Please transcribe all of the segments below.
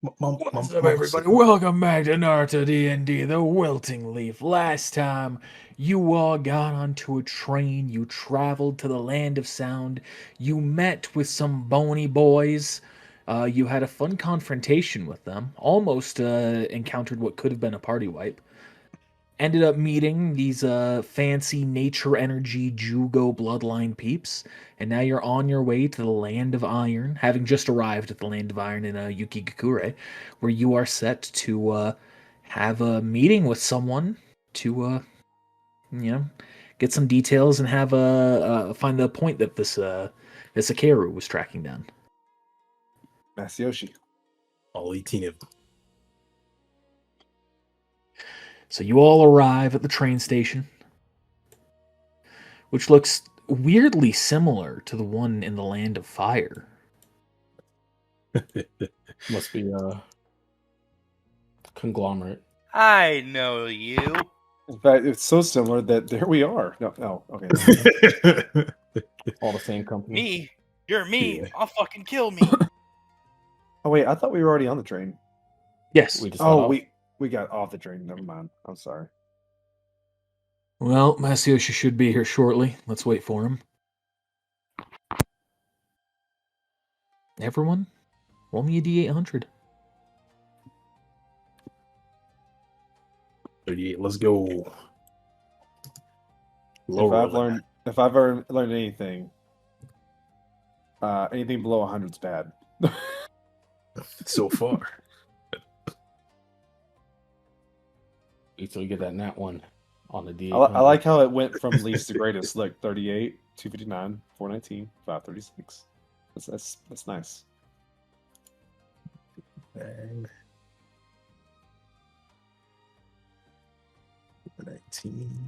What's up, everybody? Welcome back to Naruto D&D, the Wilting Leaf. Last time, you all got onto a train, you traveled to the Land of Sound, you met with some bony boys, you had a fun confrontation with them, almost encountered what could have been a party wipe, ended up meeting these fancy nature energy Jugo bloodline peeps, and now you're on your way to the Land of Iron, having just arrived at the Land of Iron in Yukigakure, where you are set to have a meeting with someone to you know get some details and have find the point that this Akeru was tracking down. Masayoshi. All 18 of them. So you all arrive at the train station, which looks weirdly similar to the one in the Land of Fire. Must be a conglomerate. I know you. In fact, it's so similar that there we are. No, okay. All the same company. Me? You're me. Yeah. I'll fucking kill me. Oh wait, I thought we were already on the train. Yes. We just got off. we got off the train. Never mind. I'm sorry. Well, Masayoshi should be here shortly. Let's wait for him. Everyone, roll me a D800. 38. Let's go. Low If I've ever learned anything, anything below 100 is bad. so far. Wait till you get that nat one on the D. I like how it went from least to greatest, like 38, 259, 419, 536. That's nice. Bang. 19.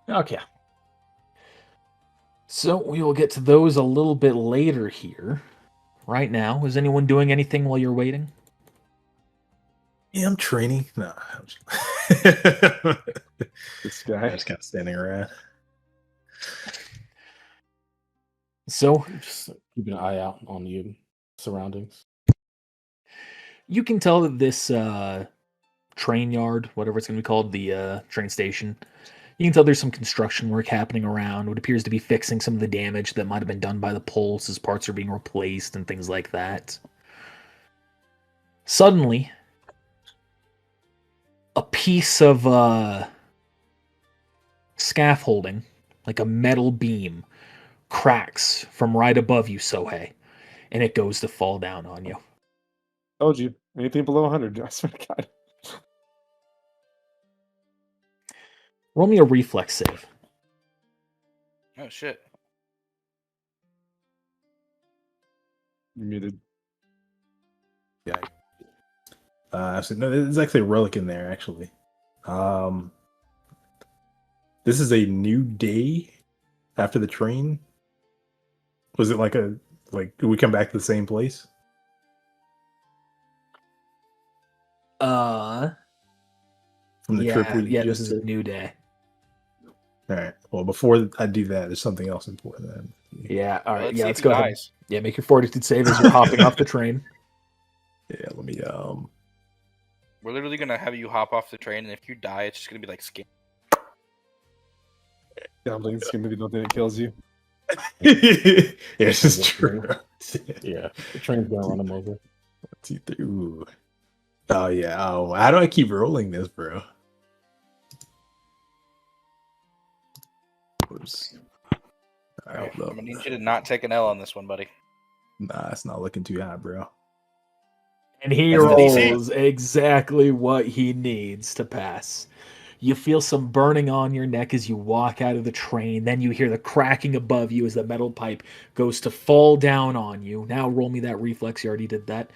Okay. So we will get to those a little bit later here. Right now, is anyone doing anything while you're waiting? Yeah, I'm training. No, This guy. just kind of standing around. So Just keeping an eye out on the surroundings. you can tell that this train yard, whatever it's going to be called, the train station, you can tell there's some construction work happening around. What appears to be fixing some of the damage that might have been done by the pulse as parts are being replaced and things like that. Suddenly, a piece of scaffolding, like a metal beam, cracks from right above you, Sohei, and it goes to fall down on you. Told you. Anything below 100, I swear to God. Roll me a reflex save. Oh shit. You're muted. Yeah. So no, there's actually a relic in there. Actually, this is a new day after the train. Was it like did we come back to the same place? From the trip we this just is a did? new day. All right. Well, before I do that, there's something else important. Then. Yeah, all right. Let's Yeah, see let's if go he ahead. dies. Yeah, make your fortitude save as you're hopping off the train. Yeah. Let me. We're literally gonna have you hop off the train, and if you die, it's just gonna be like skin. I don't think it's going to be the thing that kills you. Yeah, this is true. Yeah, the train's gonna run him over. 2, 3. Ooh. Oh yeah. Oh, how do I keep rolling this, bro? Oops. All right, I'm gonna need you to not take an L on this one, buddy. Nah, it's not looking too high, bro. And he That's the DC. rolls exactly what he needs to pass. You feel some burning on your neck as you walk out of the train. Then you hear the cracking above you as the metal pipe goes to fall down on you. Now roll me that reflex. You already did that.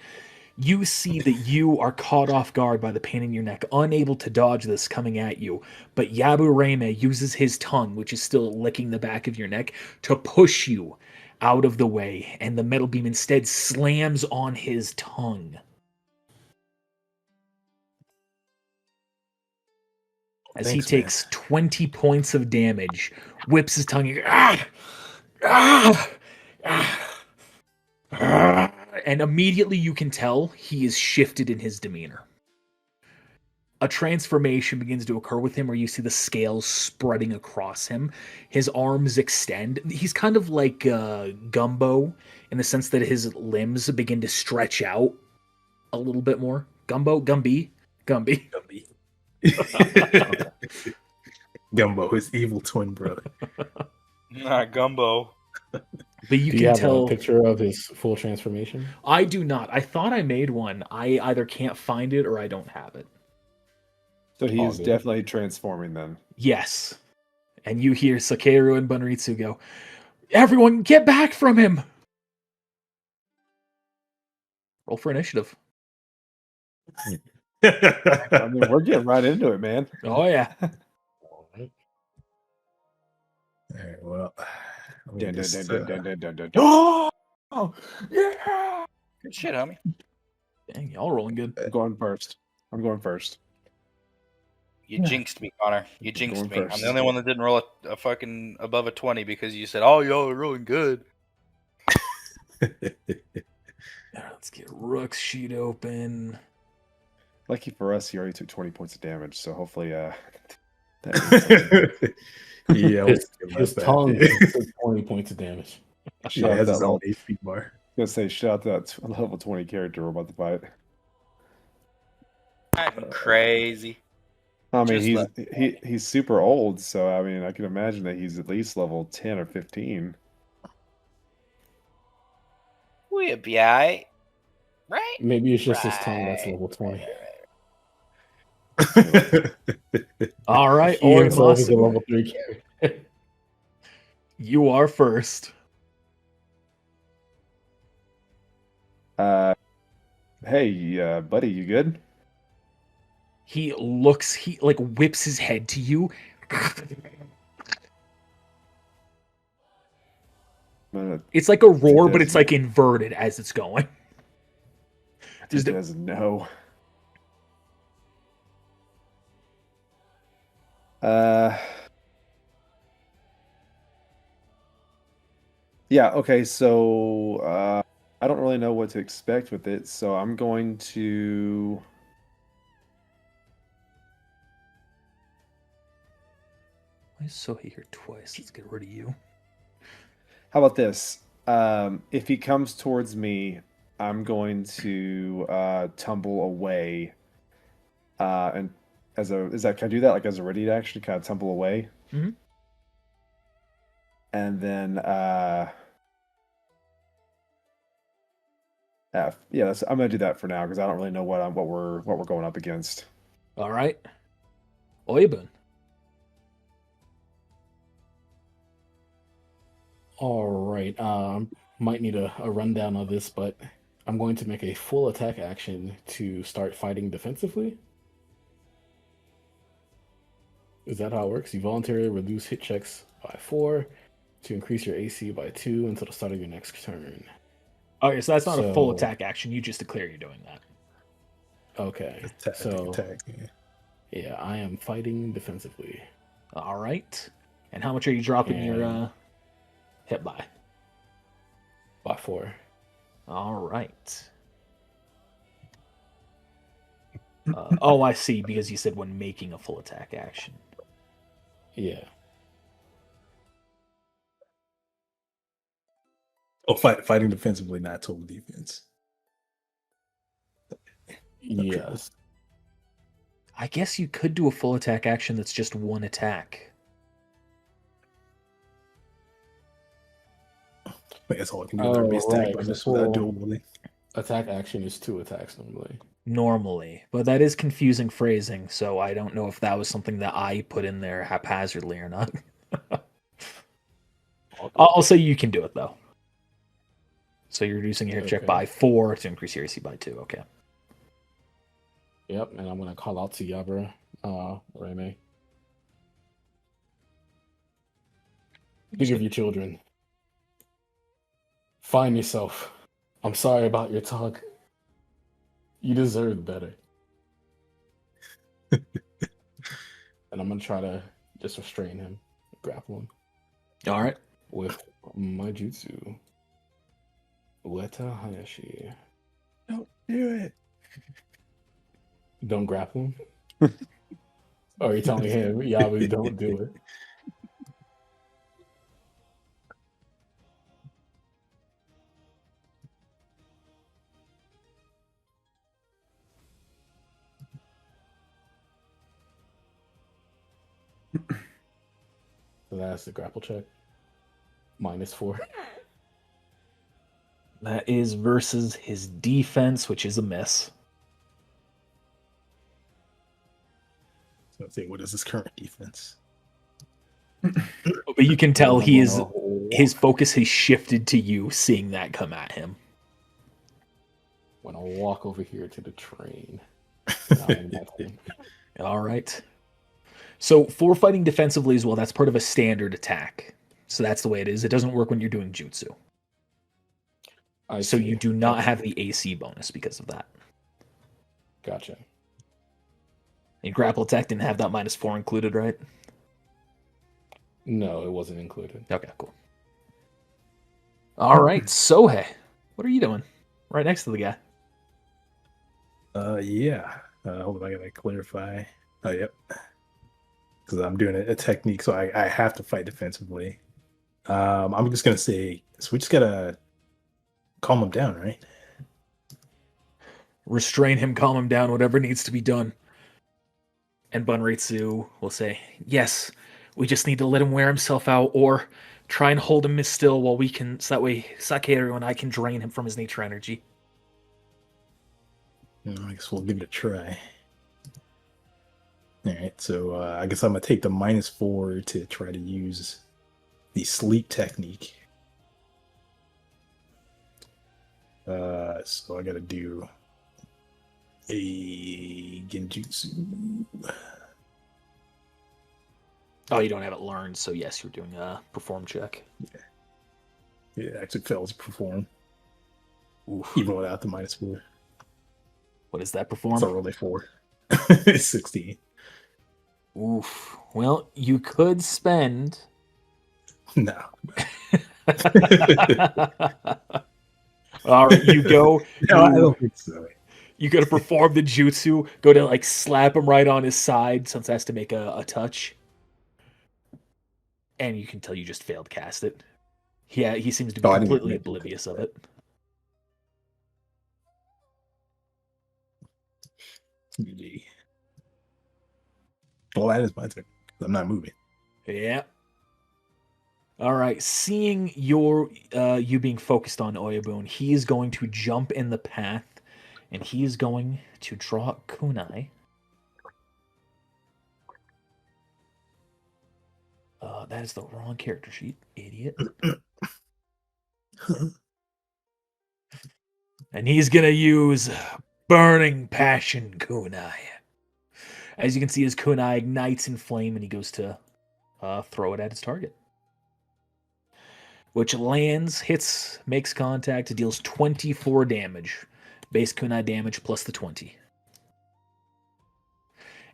You see that you are caught off guard by the pain in your neck, unable to dodge this coming at you. But Yabureme uses his tongue, which is still licking the back of your neck, to push you out of the way. And the metal beam instead slams on his tongue. as Thanks, he takes 20 points of damage, whips his tongue, ah, and immediately you can tell he is shifted in his demeanor. A transformation begins to occur with him where you see the scales spreading across him. His arms extend. He's kind of like Gumbo in the sense that his limbs begin to stretch out a little bit more. Gumby. Gumbo, his evil twin brother. Not Gumbo. But you Do can you have tell. a picture of his full transformation? I do not. I thought I made one. I either can't find it or I don't have it. So he All is good. definitely transforming then. Yes. And you hear Sakeru and Bunritsu go, "Everyone, get back from him!" Roll for initiative. I mean, we're getting right into it, man. Oh, yeah. All right. All right, well, let me Dun, dun, just, dun, dun, dun, dun, dun, dun. Oh, yeah. Good shit, homie. Dang, y'all rolling good. I'm going first. You jinxed me, Connor. You jinxed Going me. I'm first. the only one that didn't roll a fucking above a 20 because you said, "Oh, y'all are rolling good." Let's get Rook's sheet open. Lucky for us, he already took 20 points of damage, so hopefully that means something. yeah, His tongue took 20 points of damage. yeah, Shout out has that his level, own HP bar. gonna say shout out to that level 20 character we're about to fight. I'm crazy. I mean, Just he's super old, so I mean, I can imagine that he's at least level 10 or 15. We'll be alright. Right? Maybe it's just his tongue that's Right. level 20. All right, He himself is a Orimasu, level 3 character. you are first. Hey, buddy, you good? He like whips his head to you. It's like a roar, but it's like inverted as it's going. He doesn't know. Yeah, okay, so I don't really know what to expect with it, so I'm going to Why is Sohei here twice? Let's get rid of you. How about this? If he comes towards me, I'm going to tumble away. And can I do that like as a ready action? Kind of tumble away? Mhm. And then I'm gonna do that for now because I don't really know what we're going up against. All right. Oibun. All right. Might need a rundown of this, but I'm going to make a full attack action to start fighting defensively. Is that how it works? You voluntarily reduce hit checks by 4 to increase your AC by 2 until the start of your next turn. Okay, so that's not a full So- attack action. You just declare you're doing that. Okay. Attack. Yeah, I am fighting defensively. All right. And how much are you dropping your And- hit by? By 4. All right. Oh, I see. Because you said when making a full attack action. Yeah. Oh, fighting defensively, not total defense. Yes. I guess you could do a full attack action that's just one attack. That's all I can do. There be stacked right, by this this without will- dual wielding. Attack action is 2 attacks normally. Normally, but that is confusing phrasing, so I don't know if that was something that I put in there haphazardly or not. I'll say you can do it though. So you're reducing your hit check Okay. by 4 to increase your AC by 2. Okay. Yep, and I'm gonna call out to Yabra, Reme. Think of your children. Find yourself. I'm sorry about your talk. You deserve better. And and I'm gonna try to just restrain him, grapple him All right. with my jutsu. Weta Hayashi. Don't do it. Don't grapple him. Or are you telling him, Yabu, don't do it? So that's the grapple check. -4. That is versus his defense, which is a miss. So let's see, what is his current defense? But you can tell I'm gonna his focus has shifted to you seeing that come at him. When I walk over here to the train. All right. So for fighting defensively as well, that's part of a standard attack. So that's the way it is. It doesn't work when you're doing jutsu. So you do not have the AC bonus because of that. Gotcha. And grapple attack didn't have that -4 included, right? No, it wasn't included. Okay, cool. All right, Sohei, what are you doing? Right next to the guy. Yeah. Hold on, I gotta clarify. Oh, yep. Because I'm doing a technique, so I have to fight defensively. I'm just gonna say, so we just gotta calm him down, right? Restrain him, calm him down, whatever needs to be done. And Bunritsu will say, yes, we just need to let him wear himself out or try and hold him still while we can, so that way Sakeru and I can drain him from his nature energy. I guess we'll give it a try. All right, so I guess I'm gonna take the -4 to try to use the sleep technique. So I gotta do a genjutsu. Oh, you don't have it learned, so yes, you're doing a perform check. Yeah, it actually fails to perform. Oof. Even without the -4. What does that perform? It's a roll 4. It's 16. Oof. Well, you could spend. No. All right, you go. No, I don't think so. You go to perform the jutsu, go to like slap him right on his side since it has to make a touch. And you can tell you just failed cast it. Yeah, he seems to be completely oblivious of it. Well, that is my turn. I'm not moving. Yeah. All right. Seeing you being focused on Oyabun, he is going to jump in the path, and he is going to draw kunai. That is the wrong character sheet, idiot. And he's gonna use Burning Passion kunai. As you can see, his kunai ignites in flame, and he goes to throw it at his target. Which lands, hits, makes contact, deals 24 damage. Base kunai damage plus the 20.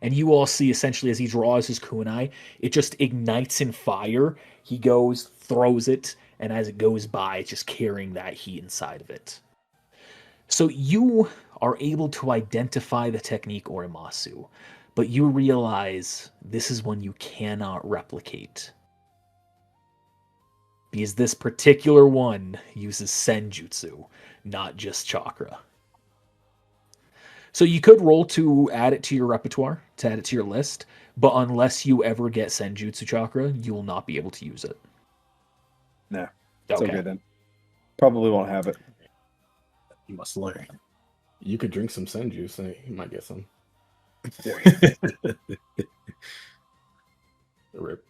And you all see, essentially, as he draws his kunai, it just ignites in fire. He goes, throws it, and as it goes by, it's just carrying that heat inside of it. So you are able to identify the technique Orimasu, but you realize this is one you cannot replicate. Because this particular one uses senjutsu, not just chakra. So you could roll to add it to your repertoire, to add it to your list, but unless you ever get senjutsu chakra, you will not be able to use it. Nah, it's Okay. okay then. Probably won't have it. You must learn. You could drink some senju, so you might get some. Rip.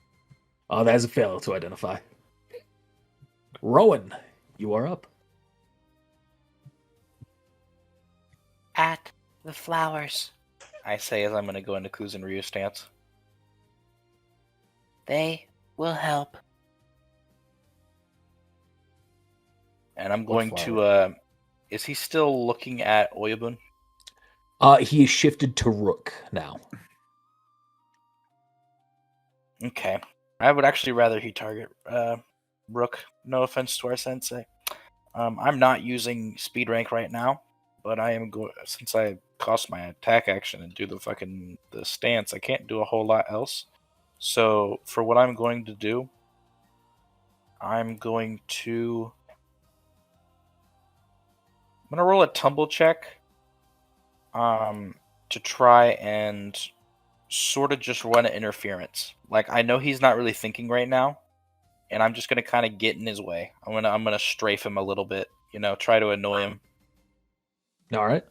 Oh, that is a fail to identify. Rowan, you are up. At the flowers, I say as I'm going to go into Kuzan Ryu stance. They will help. And I'm What going to, is he still looking at Oyabun? He is shifted to Rook now. Okay. I would actually rather he target Rook. No offense to our sensei. I'm not using speed rank right now, but I am going since I cost my attack action and do the stance. I can't do a whole lot else. So for what I'm going to do, I'm gonna roll a tumble check. To try and sort of just run an interference. Like I know he's not really thinking right now, and I'm just gonna kind of get in his way. I'm gonna strafe him a little bit. Try to annoy him. All right.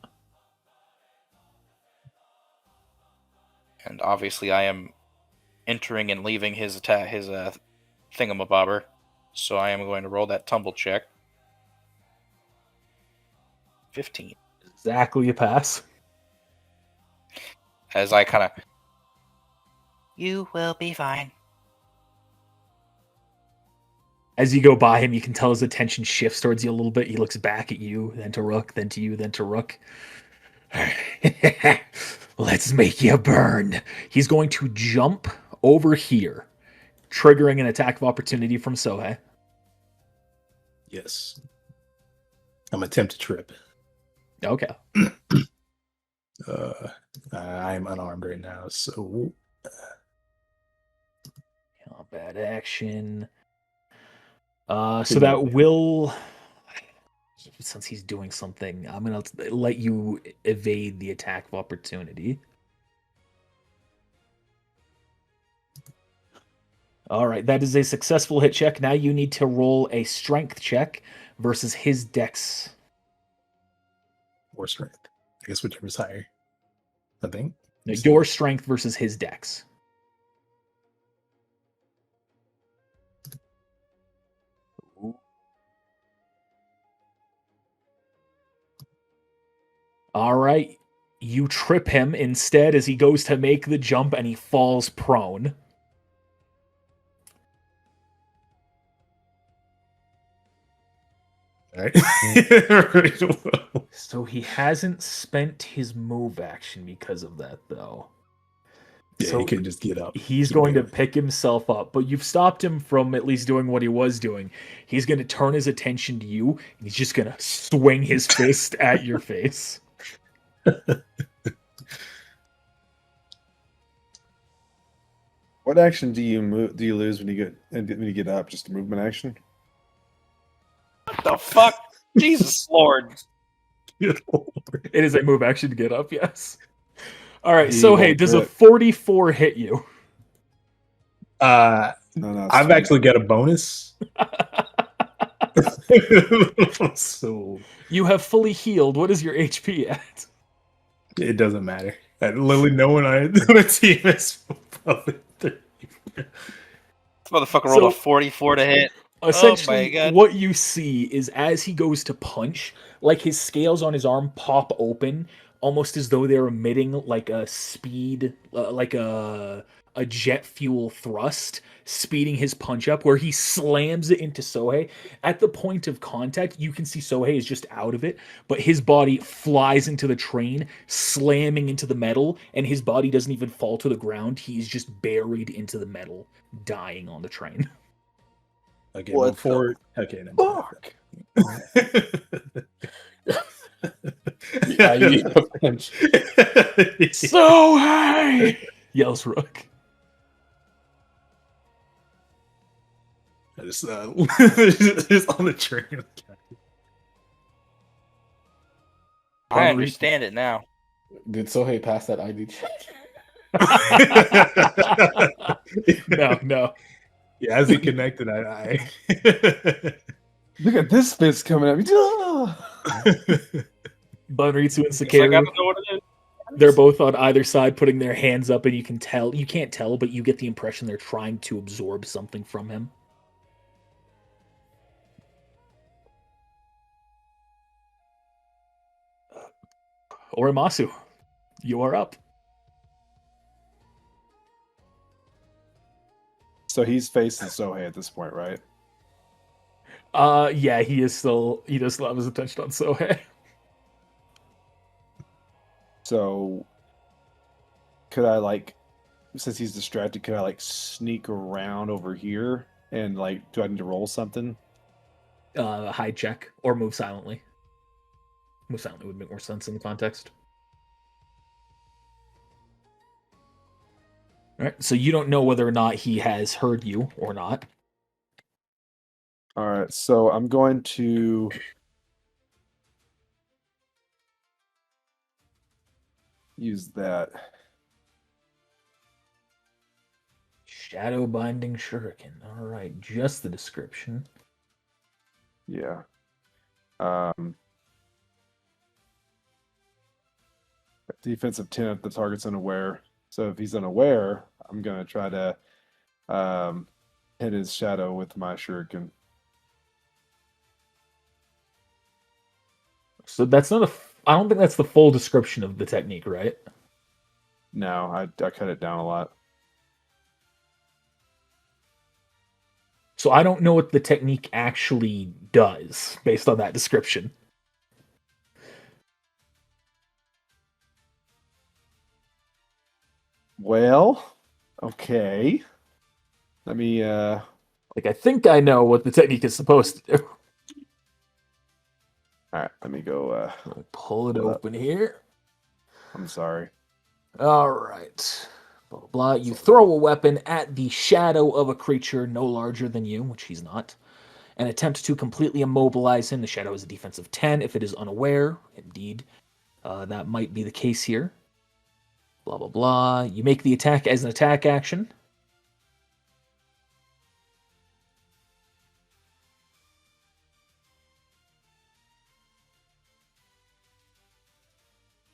And obviously, I am entering and leaving his attack, his thingamabobber. So I am going to roll that tumble check. 15. Exactly a pass. As I kind of, you will be fine. As you go by him, you can tell his attention shifts towards you a little bit. He looks back at you, then to Rook, then to you, then to Rook. Let's make you burn. He's going to jump over here, triggering an attack of opportunity from Sohei. Yes. I'm attempt to trip. Okay. I'm unarmed right now, so Bad action. So that will, since he's doing something, I'm gonna let you evade the attack of opportunity. All right, that is a successful hit check. Now you need to roll a strength check versus his dex. or strength. I guess whichever's higher. I think. No, your strength versus his dex. All right. You trip him instead as he goes to make the jump and he falls prone. All right. So he hasn't spent his move action because of that, though. Yeah, So he could just get up. He's going to pick himself up, but you've stopped him from at least doing what he was doing. He's going to turn his attention to you, and he's just going to swing his fist at your face. What action do you lose when you get up? Just a movement action? What the fuck? Jesus Lord. It is a move action to get up, yes. All right, He so hey, won't does a crit. 44 hit you? No, it's I've fine. actually got a bonus. So You have fully healed. What is your HP at? it doesn't matter. Literally no one on the team is above 30. This motherfucker rolled a 44 to hit. Essentially, God. what you see is as he goes to punch, like his scales on his arm pop open, almost as though they're emitting like a speed, like a jet fuel thrust, speeding his punch up, where he slams it into Sohei. At the point of contact, you can see Sohei is just out of it, but his body flies into the train, slamming into the metal, and his body doesn't even fall to the ground. He's just buried into the metal, dying on the train. Okay, What before okay, Fuck! Yeah, you need a punch. Sohei! Yells Rook. I just on the train. I understand it now. Did Sohei pass that ID check? No. Yeah, as he connected, I Look at this fist coming at me. Bunritsu and It's like, I Sakeru, don't know what it is. they're both on either side putting their hands up, and you can't tell, but you get the impression they're trying to absorb something from him. Orimasu, you are up. So he's facing Sohei at this point, right? Yeah, he does still have his attention on Sohei. So could I since he's distracted, could I like sneak around over here and like, do I need to roll something? Hide check or move silently. Move silently would make more sense in the context. All right, so you don't know whether or not he has heard you or not. All right, so I'm going to use that. Shadow binding shuriken. All right, just the description. Yeah. Defensive 10 if the target's unaware. So if he's unaware, I'm gonna try to hit his shadow with my shuriken. So that's not a. I don't think that's the full description of the technique, right? No, I cut it down a lot. So I don't know what the technique actually does based on that description. Well, okay. Let me Like, I think I know what the technique is supposed to do. all right, let me go Pull it pull it up. open here. I'm sorry. All right. Blah, blah, blah. You throw a weapon at the shadow of a creature no larger than you, which he's not, and attempt to completely immobilize him. The shadow is a defensive 10 if it is unaware. Indeed, that might be the case here. Blah, blah, blah. You make the attack as an attack action.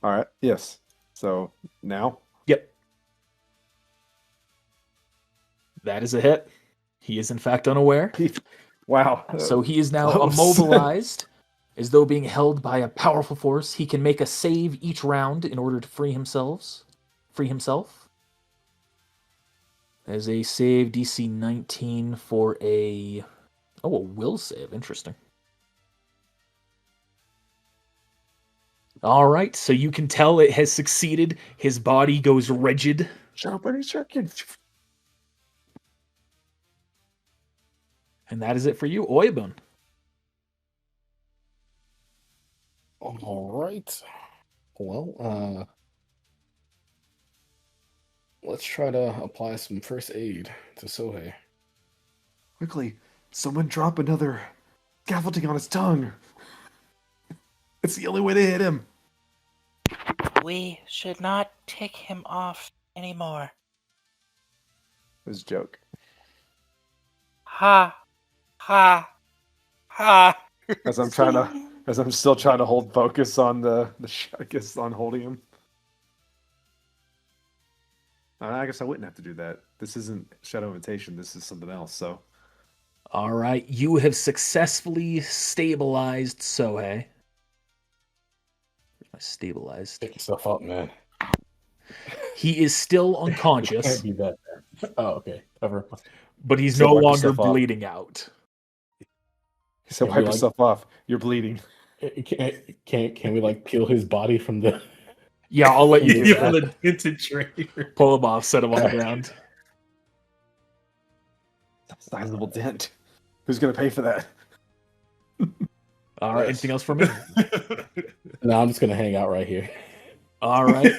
All right, yes. So now, Yep. That is a hit. He is, in fact, unaware. wow. So he is now Close. immobilized, as though being held by a powerful force. He can make a save each round in order to free himself. As a save, DC 19 for a will save. Interesting. All right, so you can tell it has succeeded. His body goes rigid. Sharpening shuriken. And that is it for you, Oyabun. All right. Well, let's try to apply some first aid to Sohei. Quickly, someone drop another scaffolding on his tongue. It's the only way to hit him. We should not take him off anymore. It was a joke. Ha! Ha! Ha! As I'm still trying to hold focus on I guess on holding him. I guess I wouldn't have to do that. This isn't Shadow Invitation. This is something else. So, All right, you have successfully stabilized Sohei. Stabilized. Pick yourself up, man. He is still Can't unconscious, be that bad. Oh, okay. Cover. but he's So no wipe longer yourself off. bleeding out. he said, Yeah, "Wipe we like- yourself off. You're bleeding." Can we like peel his body from the? Yeah, I'll let you do Yeah, that. the dented traitor. Pull him off, set him on the ground. Sizable dent. Who's gonna pay for that? All right, Yes. anything else for me? No, I'm just gonna hang out right here. All right.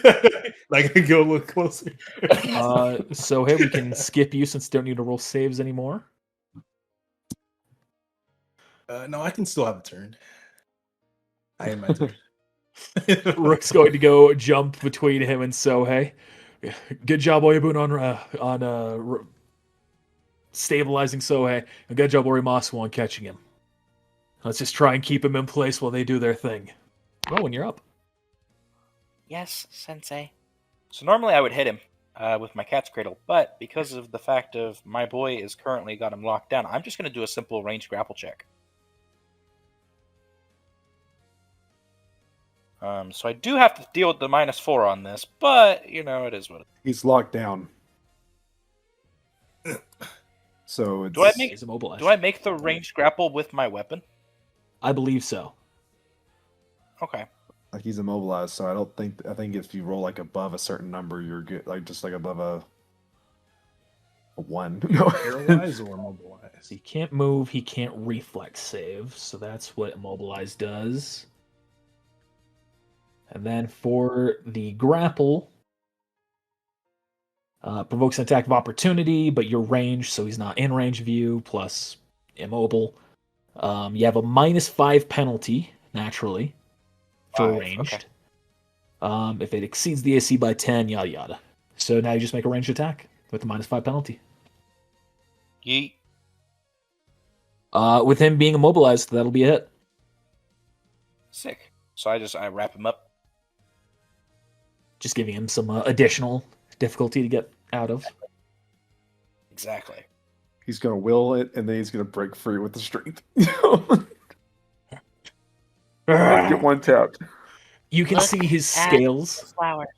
Like, go look closer. So hey, we can skip you since you don't need to roll saves anymore. No, I can still have a turn. I am my turn. Rook's going to go jump between him and Sohei. Good job, Oyabun, on stabilizing Sohei, and good job, Orimasu, on catching him. Let's just try and keep him in place while they do their thing. Oh, and you're up. Yes, Sensei. So normally I would hit him with my cat's cradle, but because of the fact of my boy is currently got him locked down, I'm just going to do a simple ranged grapple check. So I do have to deal with the -4 on this, but, you know, it is what it is. He's locked down. So it's, Do I make- He's immobilized. Do I make the ranged grapple with my weapon? I believe so. Okay. like he's immobilized? So I think if you roll like above a certain number, you're good. Like just like above a A 1. No. Paralyzed or immobilized? He can't move, he can't reflex save, so that's what Immobilize does. And then for the grapple, provokes an attack of opportunity, but you're ranged, so he's not in range of you, plus immobile. You have a -5 penalty, naturally, for 5, ranged. okay. If it exceeds the AC by 10, yada yada. So now you just make a ranged attack with the -5 penalty. Yeet. With him being immobilized, that'll be a hit. Sick. So I wrap him up. Just giving him some additional difficulty to get out of. Exactly. He's gonna will it, and then he's gonna break free with the strength. Get one tapped. You can Look see his at scales. Flowers.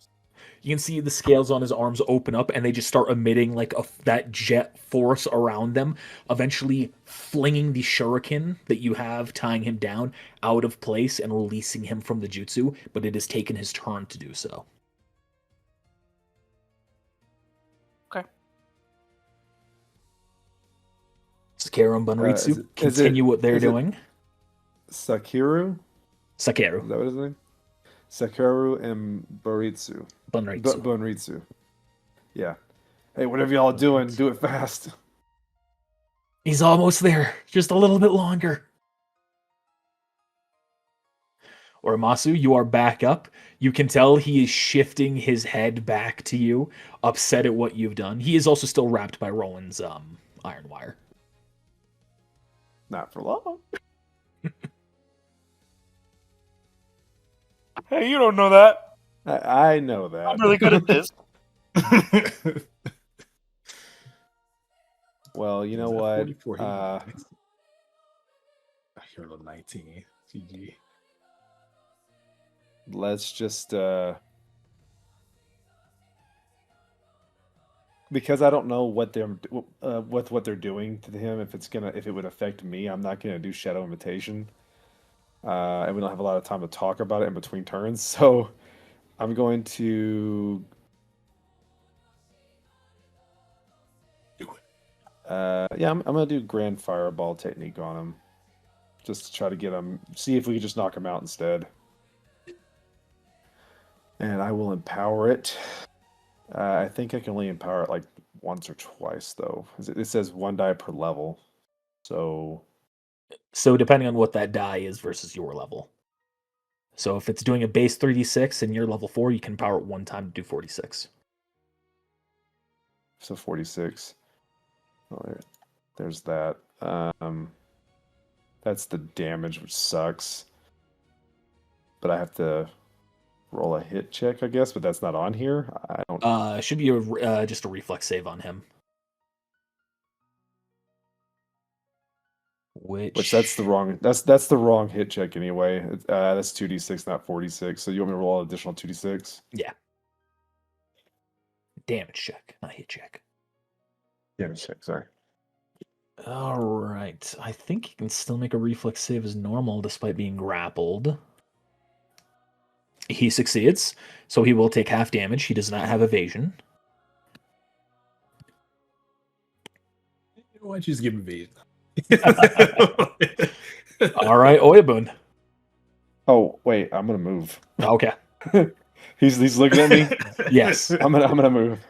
You can see the scales on his arms open up, and they just start emitting like that jet force around them, eventually flinging the shuriken that you have tying him down out of place and releasing him from the jutsu. But it has taken his turn to do so. Okay. Sakaru and Bunritsu is it- continue what they're is it- doing. Sakiru? Sakaru, Is that what his name? Sakaru and Boritsu. Bunritsu. Bunritsu. Yeah. Hey, whatever y'all are doing, do it fast. He's almost there. Just a little bit longer. Oromasu, you are back up. You can tell he is shifting his head back to you, upset at what you've done. He is also still wrapped by Roland's iron wire. Not for long. Hey, you don't know that. I know that. I'm really good at this. Well, you know Is that what? 44 hit points? I hear a 19. GG. Let's just because I don't know what they're what they're doing to him. If it would affect me, I'm not gonna do Shadow Invitation. And we don't have a lot of time to talk about it in between turns, so I'm going to Do it. yeah, I'm gonna do Grand Fireball technique on him, just to try to get him. See if we can just knock him out instead. And I will empower it. I think I can only empower it like once or twice, though. It says 1 die per level. So So depending on what that die is versus your level. So if it's doing a base 3d6 and you're level 4, you can power it one time to do 46. 46. Oh, there's that. That's the damage, which sucks. But I have to roll a hit check, I guess, but that's not on here. I don't. Should be just a reflex save on him. Which that's the wrong. That's the wrong hit check anyway. That's 2d6, not 46. So you want me to roll an additional 2d6? Yeah. Damage check, not hit check. Damage check. Sorry. All right. I think he can still make a reflex save as normal despite being grappled. He succeeds, so he will take half damage. He does not have evasion. Why don't you just give him evasion? All right, Oyabun. Oh wait, I'm gonna move. Okay. He's looking at me. Yes. I'm gonna move.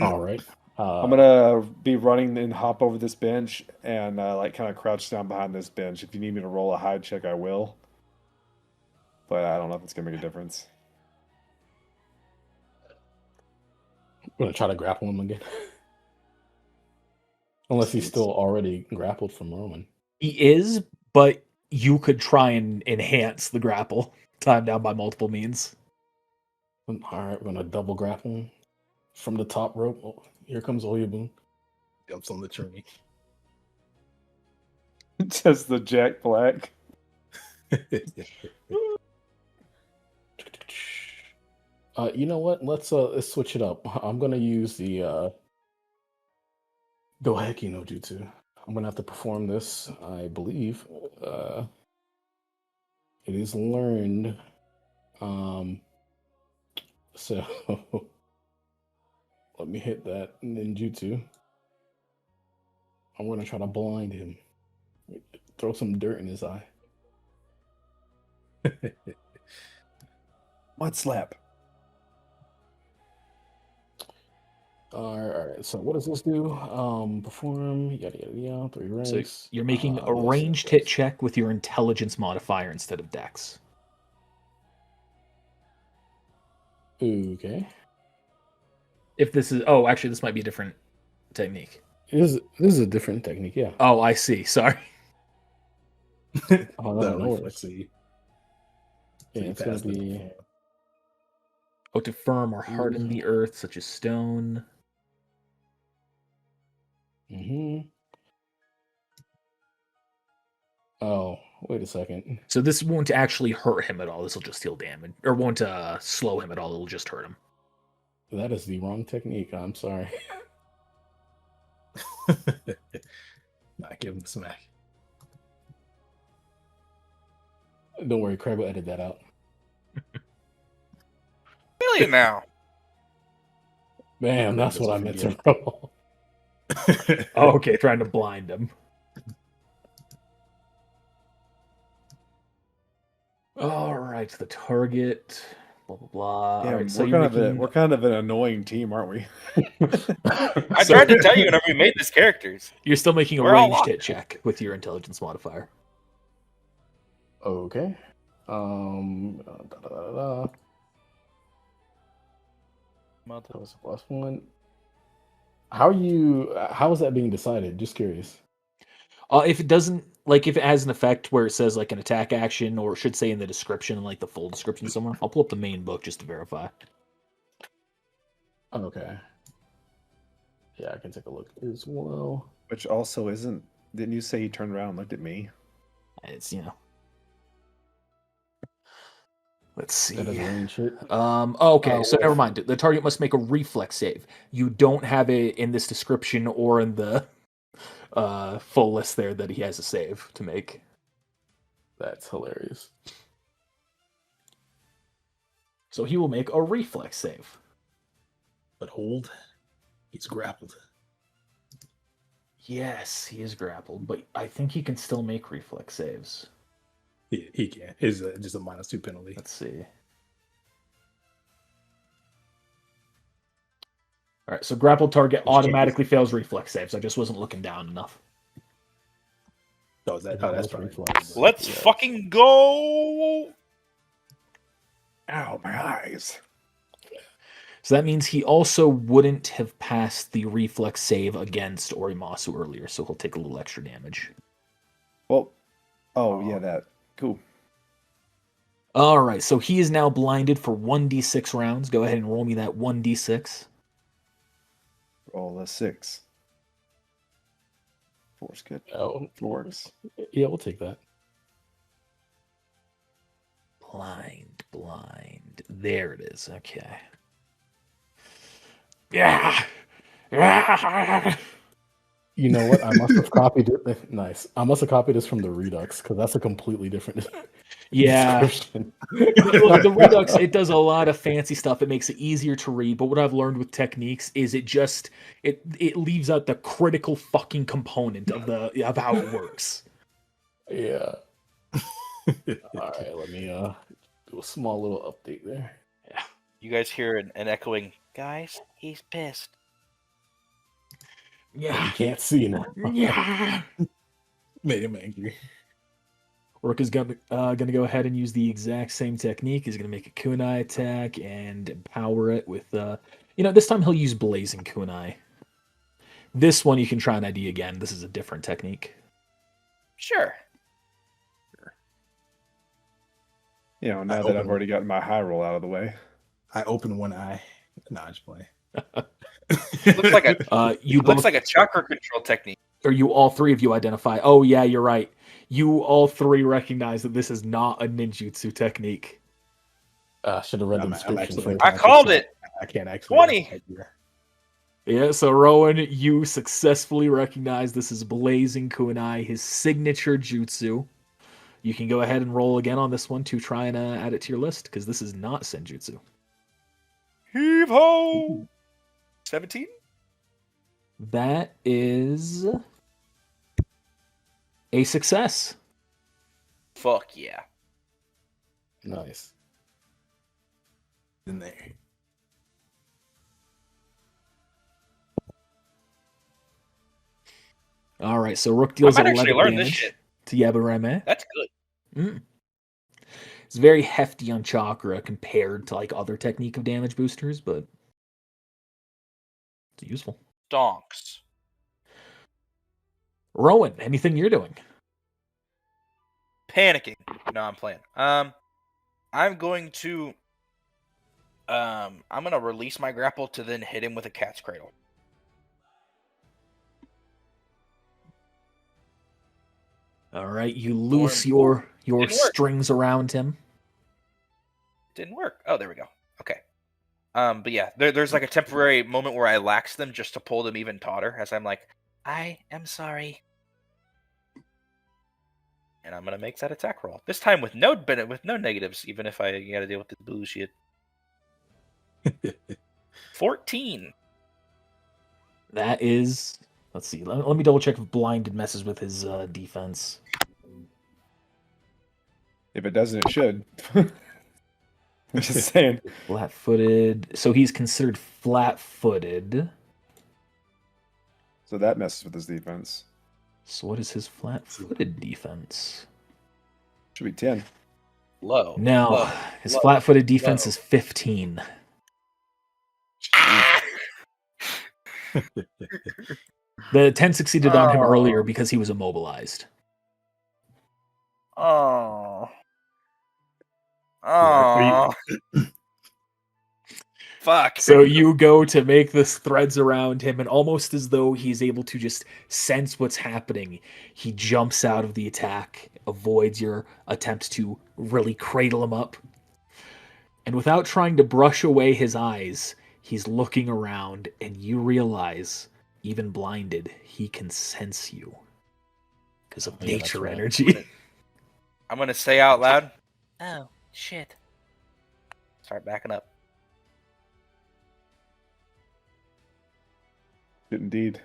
All right. I'm gonna be running and hop over this bench and like kind of crouch down behind this bench. If you need me to roll a hide check, I will. But I don't know if it's gonna make a difference. I'm gonna try to grapple him again. Unless he's still already grappled from Roman. He is, but you could try and enhance the grapple time down by multiple means. All right, we're gonna double grapple him from the top rope. Oh, here comes Oyabun. Jumps on the tree. Just the Jack Black. You know what? Let's switch it up. I'm gonna use the Doheki no Jutsu. I'm gonna have to perform this. I believe it is learned. So Let me hit that ninjutsu. I'm gonna try to blind him. Throw some dirt in his eye. Mud slap. All right. So what does this do? Perform yada yada yada. 3 So ranks. you're making a Yes, ranged yes, hit yes. check with your intelligence modifier instead of dex. Okay. If this is actually this might be a different technique. This is a different technique. Yeah. Oh, I see. Sorry. Oh, The no worries. reflexy. Yeah, So you it's gonna pass the be. form. Oh, to firm or harden the earth, such as stone. Oh, wait a second. So this won't actually hurt him at all. This will just deal damage, or won't slow him at all. It'll just hurt him. That is the wrong technique. I'm sorry. Nah, give him a smack. Don't worry, Craig will edit that out. Really now? Bam, that's Doesn't what I meant to forget. roll. Oh, okay, trying to blind him. All right, the target. Blah blah blah. Yeah, All right, so we're you're kind of making. we're kind of an annoying team, aren't we? I tried to tell you whenever we made these characters. You're still making a We're all ranged locked hit in. check with your intelligence modifier. Okay. That was a +1. How is that being decided? Just curious. If it doesn't, like, if it has an effect where it says like an attack action, or it should say in the description, like the full description somewhere. I'll pull up the main book just to verify. Okay. Yeah, I can take a look as well. Which also isn't. Didn't you say he turned around and looked at me? It's Let's see. That doesn't mean shit. Okay, so well- never mind. The target must make a reflex save. You don't have it in this description or in the full list there that he has a save to make. That's hilarious. So he will make a reflex save. But hold. He's grappled. Yes, he is grappled, but I think he can still make reflex saves. He can. It's just a -2 penalty. Let's see. All right, so grappled target automatically fails reflex saves. I just wasn't looking down enough. Oh, that's probably reflex. Let's fucking go! Ow, my eyes. So that means he also wouldn't have passed the reflex save against Orimasu earlier, so he'll take a little extra damage. Well, yeah, that. Cool. All right, so he is now blinded for 1d6 rounds. Go ahead and roll me that 1d6. Roll a 6. 4's good. Oh, 4 works. yeah, we'll take that. Blind. There it is. Okay. Yeah. Yeah. You know what? I must have copied it. Nice. I must have copied this from the Redux because that's a completely different Yeah. description. Look, the Redux, it does a lot of fancy stuff. It makes it easier to read, but what I've learned with techniques is it leaves out the critical fucking component of how it works. Yeah. All right, let me do a small little update there. You guys hear an echoing, guys, he's pissed. You Yeah. can't see now. Yeah. Made him angry. Rook is gonna go ahead and use the exact same technique. He's gonna make a kunai attack and empower it with this time he'll use blazing kunai. This one you can try an ID again. This is a different technique. Sure. Now that I've already gotten my high roll out of the way. I open one eye. Nah, just playing. Looks like a You looks both, like a chakra control technique. or you all three of you identify. Oh yeah, you're right. You all three recognize that this is not a ninjutsu technique. Should have read the I'm description actually- first. I called it. I can't actually. 20. Yeah, so Rowan, you successfully recognize this is blazing kunai, his signature jutsu. You can go ahead and roll again on this one to try and add it to your list, because this is not senjutsu. Heave ho! 17? That is a success. Fuck yeah. Nice. In there. All right, so Rook deals might actually 11 learn this damage shit. to Yabureme. That's good. It's very hefty on chakra compared to like other technique of damage boosters, but it's useful. Donks. Rowan, anything you're doing? Panicking. No, I'm playing. I'm going to release my grapple to then hit him with a cat's cradle. All right, you loose your Didn't work. strings around him. Didn't work. Oh, there we go. Okay. But yeah, there's like a temporary moment where I lax them just to pull them even tauter as I'm like, I am sorry. And I'm gonna make that attack roll. This time with no negatives, even if I gotta deal with the bullshit. 14. That is, let's see. Let me double check if blinded messes with his defense. If it doesn't, it should. I'm just saying. Flat-footed. So he's considered flat-footed. So that messes with his defense. So what is his flat-footed defense? Should be 10. Low. No, Low. his Low. flat-footed defense Low. is 15. The 10 succeeded on him earlier because he was immobilized. Oh. Yeah, Oh. Fuck. So you go to make the threads around him, and almost as though he's able to just sense what's happening, he jumps out of the attack, avoids your attempt to really cradle him up. And without trying to brush away his eyes, he's looking around, and you realize, even blinded, he can sense you because of Yeah, nature that's right. energy. I'm gonna say out loud. Oh shit. Start backing up. Indeed.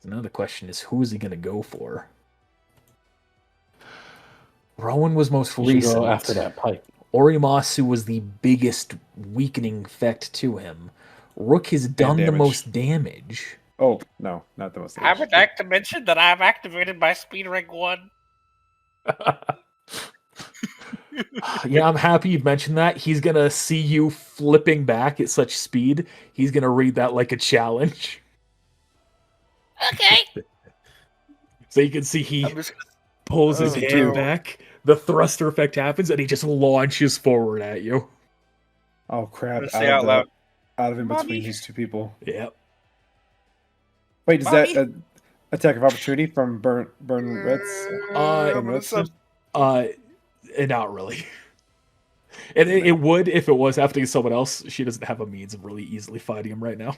Now the question is, who is he going to go for? Rowan was most You should recent. go after that pipe. Orimasu was the biggest weakening effect to him. Rook has done the damage. most damage. Oh, no, not the most. I would like to mention that I've activated my speed rank 1. Yeah, I'm happy you mentioned that. He's going to see you flipping back at such speed. He's going to read that like a challenge. Okay. So you can see he I'm just pulls his Oh, gear no. back. The thruster effect happens, and he just launches forward at you. Oh, crap. gonna say out loud. Out of in between Mommy. these two people. Yep. Wait, is Mommy. that an attack of opportunity from Burn Ritz? Uh, Burn Ritz? Not really. And it would if it was happening to someone else. She doesn't have a means of really easily fighting him right now.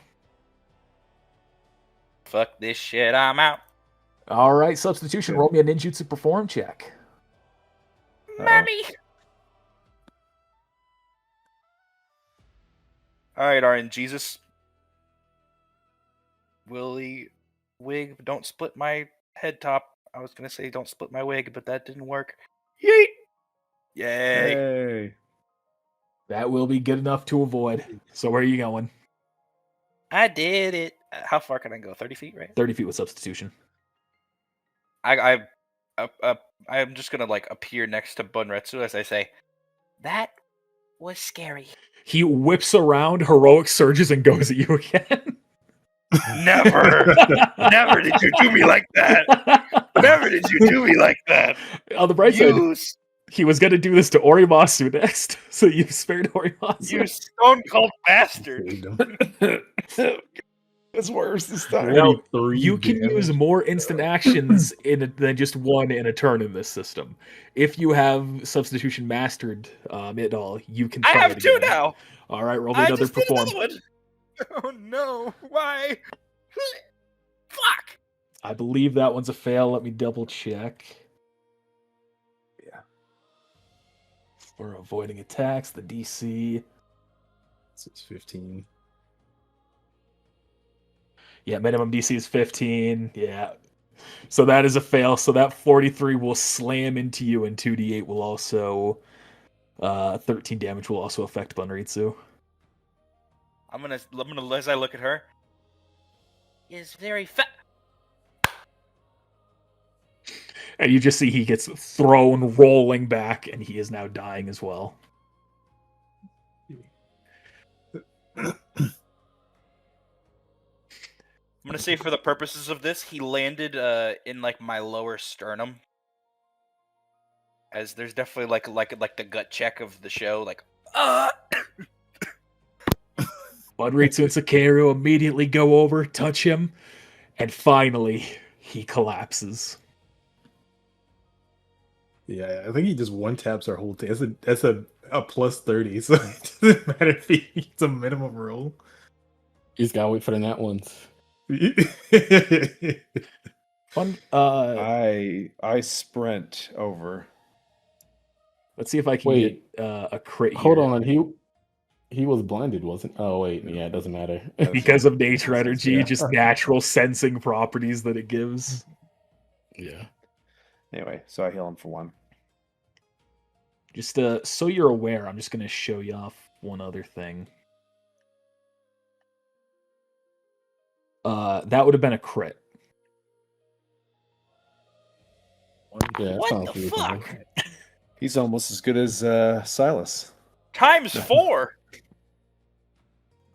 fuck this shit. I'm out. All right, substitution. Okay. Roll me a ninjutsu perform check. Mommy. All right, RNGesus. Willie wig, don't split my head top. I was gonna say don't split my wig, but that didn't work. Yeet! Yay! Hey. That will be good enough to avoid. So where are you going? I did it. How far can I go? 30 feet, right? 30 feet with substitution. I'm just gonna like appear next to Bunretsu as I say, that was scary. He whips around, heroic surges, and goes at you again. Never, never did you do me like that. Never did you do me like that. On the bright side, You, he was going to do this to Orimasu next, so you spared Orimasu. you stone cold bastard. It's worse this time. Now, 33 you can damage. use more instant actions than just one in a turn in this system. If you have substitution mastered it all, you can I try have it two again. now. All right, roll me I another just did perform. another one. Oh no! Why? Fuck! I believe that one's a fail. Let me double check. Yeah. for avoiding attacks. The DC. It's 15. Yeah, minimum DC is 15. Yeah. So that is a fail. So that 43 will slam into you, and 2d8 will also 13 damage will also affect Bunritsu. I'm gonna as I look at her. Is very fat. And you just see he gets thrown rolling back, and he is now dying as well. I'm gonna say for the purposes of this, he landed in like my lower sternum. As there's definitely like the gut check of the show, like Bunritsu and Sakeru immediately go over, touch him, and finally he collapses. Yeah, I think he just one taps our whole team. That's a plus 30, so it doesn't matter if he gets a minimum roll. He's gotta wait for the nat ones. Fun. I sprint over. Let's see if I can Wait. get a crit here. Hold on, he was blinded, wasn't? Oh wait, yeah, it doesn't matter. Because of nature energy, Yeah. just natural sensing properties that it gives. Yeah. Anyway, so I heal him for 1. Just so you're aware, I'm just going to show you off one other thing. That would have been a crit. Yeah, that what sounds the reasonable. fuck? He's almost as good as Silas. Times 4.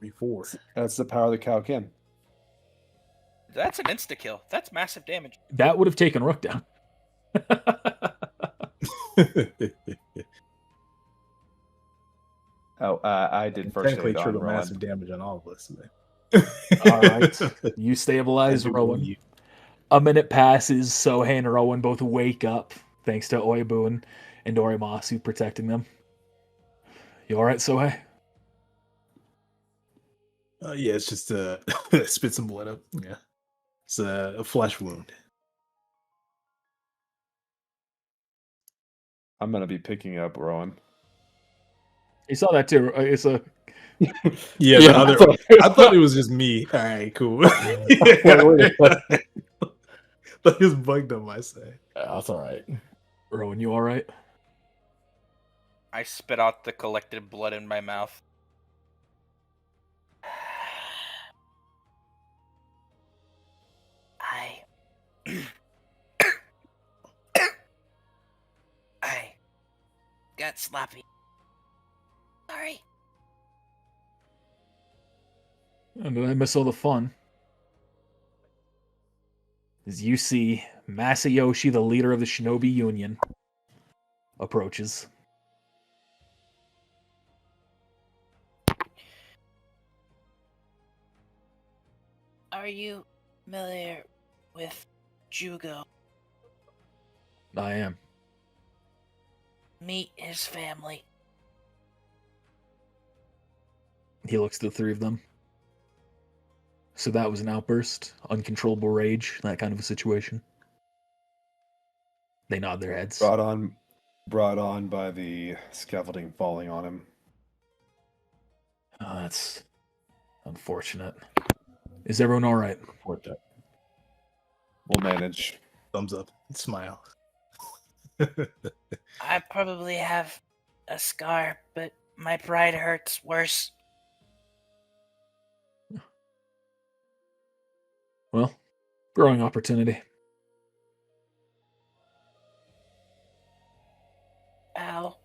3-4. That's the power of the cow can. That's an insta kill. That's massive damage. That would have taken Rook down. Oh, I did first Technically aid on trigger Rowan. massive damage on all of us. All right. You stabilize I do Rowan. believe. A minute passes, Sohei and Rowan both wake up, thanks to Oibun and Orimasu protecting them. You alright, Sohei? Yeah, it's just spit some blood up. Yeah, it's a flesh wound. I'm gonna be picking up Rowan. You saw that too. It's a Yeah, Yeah, the other. I thought it was just me. All right, cool. Wait. Thought he was bugged on my side. That's all right. Rowan, you alright? I spit out the collected blood in my mouth. I got sloppy. Sorry. And did I miss all the fun? As you see, Masayoshi, the leader of the Shinobi Union, approaches. Are you familiar with Jugo? I am. Meet his family. He looks at the three of them. So that was an outburst, uncontrollable rage, that kind of a situation. They nod their heads. Brought on by the scaffolding falling on him. Oh, that's unfortunate. Is everyone all right? Report We'll manage. Thumbs up. Smile. I probably have a scar, but my pride hurts worse. Well, growing opportunity. Ow.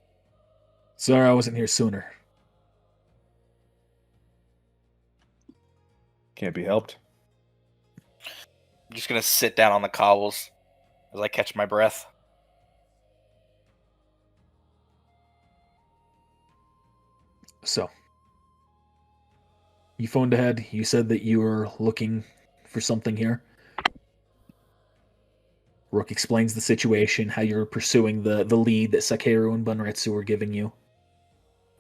Sorry I wasn't here sooner. Can't be helped. I'm just gonna sit down on the cobbles as I catch my breath. So, you phoned ahead. You said that you were looking for something here. Rook explains the situation, how you're pursuing the lead that Sakeru and Bunretsu were giving you.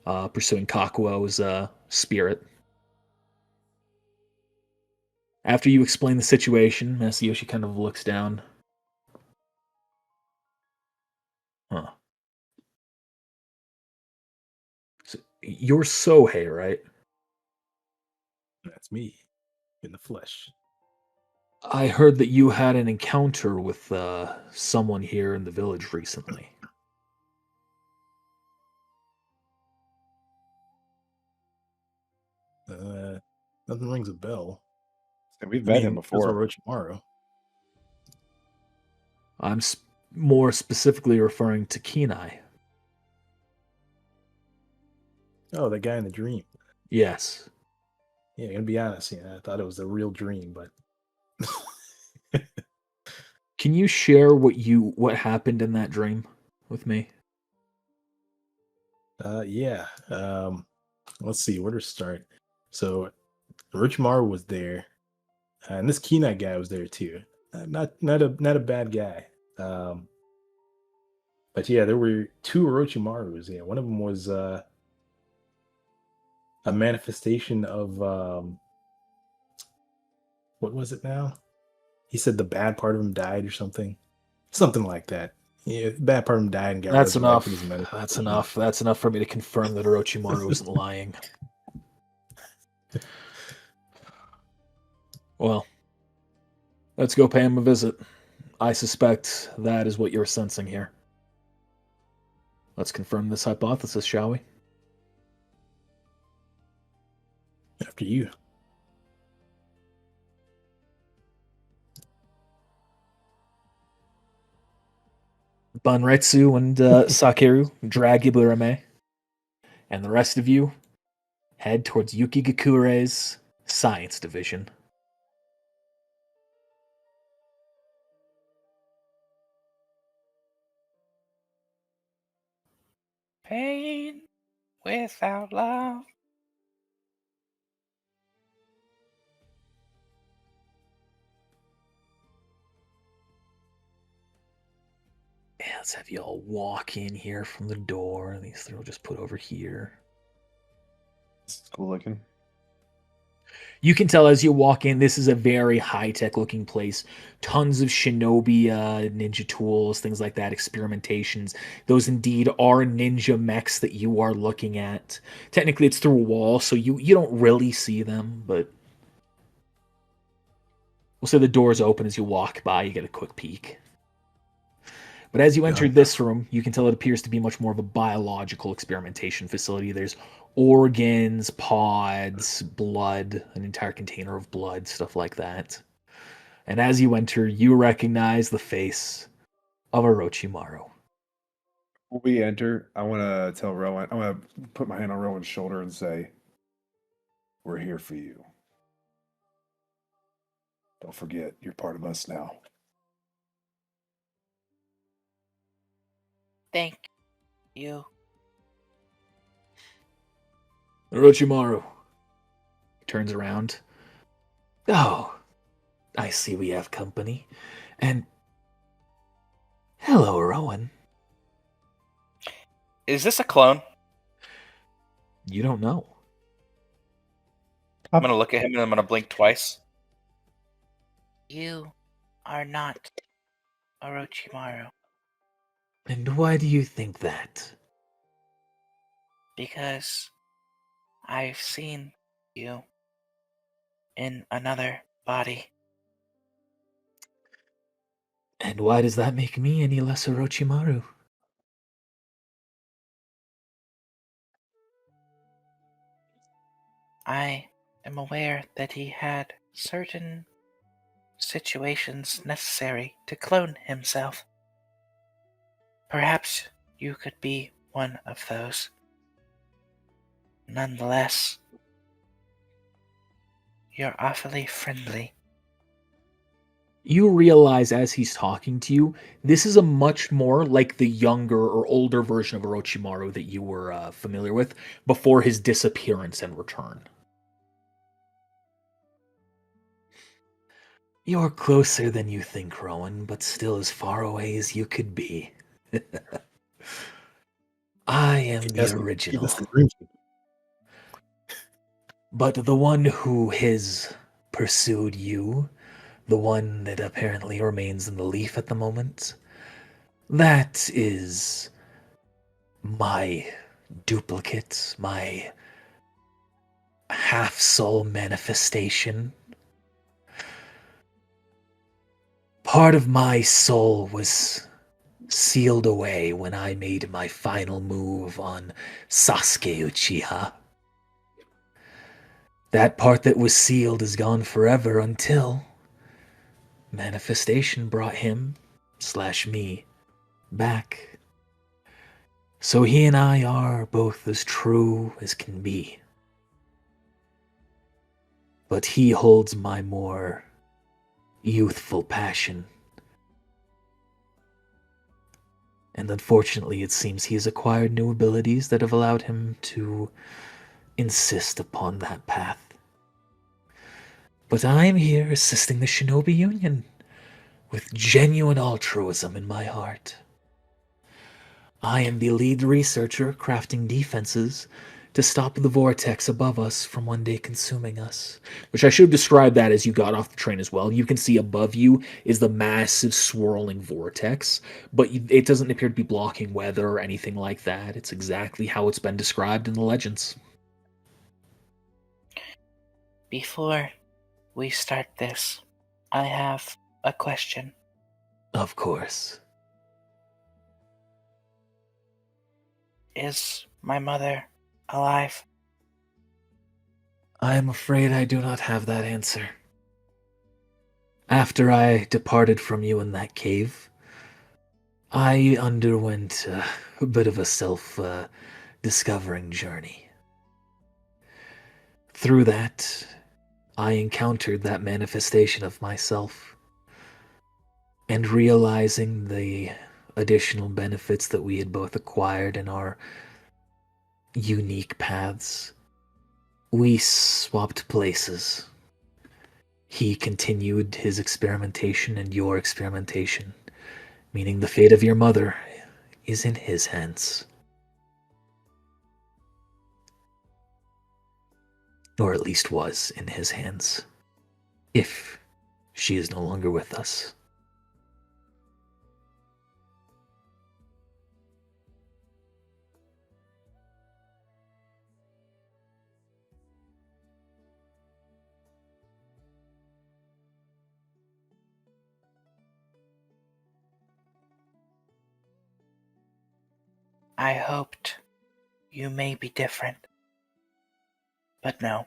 Pursuing Kakuo's spirit. After you explain the situation, Masayoshi kind of looks down. Huh. You're Sohei, right? That's me in the flesh. I heard that you had an encounter with someone here in the village recently. Nothing rings a bell. And we've I met him mean, there's before. Orochimaru. I'm more specifically referring to Kenai. Oh, that guy in the dream. Yes. Yeah, gonna be honest, I thought it was a real dream, but Can you share what happened in that dream with me? yeah. Let's see where to start. So Orochimaru was there, and this Kenai guy was there too. Not a bad guy. But yeah, there were two Orochimarus. Yeah, one of them was a manifestation of what was it now? He said the bad part of him died or something like that. Yeah, the bad part of him died and got That's enough. resurrected as a manifestation. That's enough. That's enough for me to confirm that Orochimaru isn't lying. Well, let's go pay him a visit. I suspect that is what you're sensing here. Let's confirm this hypothesis, shall we? After you. Banretsu and Sakeru drag Iburame, and the rest of you head towards Yuki Gakure's science division. Pain without love. Yeah, let's have you all walk in here from the door. These three will just put over here. It's cool looking. You can tell as you walk in, this is a very high-tech looking place. Tons of shinobi ninja tools, things like that, experimentations. Those indeed are ninja mechs that you are looking at. Technically, it's through a wall, so you don't really see them, but we'll say the door's open as you walk by. You get a quick peek. But as you entered this room, you can tell it appears to be much more of a biological experimentation facility. There's organs, pods, blood, an entire container of blood, stuff like that. And as you enter, you recognize the face of Orochimaru. When we enter, I want to tell Rowan, I want to put my hand on Rowan's shoulder and say, "We're here for you. Don't forget, you're part of us now." Thank you. Orochimaru turns around. Oh, I see we have company. And hello, Rowan. Is this a clone? You don't know. I'm gonna look at him and I'm gonna blink twice. You are not Orochimaru And why do you think that? because I've seen you in another body. And why does that make me any less Orochimaru? I am aware that he had certain situations necessary to clone himself. Perhaps you could be one of those. Nonetheless, you're awfully friendly. You realize as he's talking to you, this is a much more like the younger or older version of Orochimaru that you were familiar with before his disappearance and return. You're closer than you think, Rowan, but still as far away as you could be. I am the original. But the one who has pursued you, the one that apparently remains in the leaf at the moment, that is my duplicate, my half-soul manifestation. Part of my soul was sealed away when I made my final move on Sasuke Uchiha. That part that was sealed is gone forever until manifestation brought him/me back. So he and I are both as true as can be. But he holds my more youthful passion. And unfortunately, it seems he has acquired new abilities that have allowed him to insist upon that path. But I am here assisting the Shinobi Union with genuine altruism in my heart. I am the lead researcher crafting defenses to stop the vortex above us from one day consuming us. Which I should have described that as you got off the train as well. You can see above you is the massive swirling vortex, but it doesn't appear to be blocking weather or anything like that. It's exactly how it's been described in the legends. Before we start this, I have a question. Of course. Is my mother alive? I am afraid I do not have that answer. After I departed from you in that cave, I underwent a bit of a self-discovering journey. Through that, I encountered that manifestation of myself, and realizing the additional benefits that we had both acquired in our unique paths, we swapped places. He continued his experimentation and your experimentation, meaning the fate of your mother is in his hands. Or at least was in his hands, if she is no longer with us. I hoped you may be different. But no.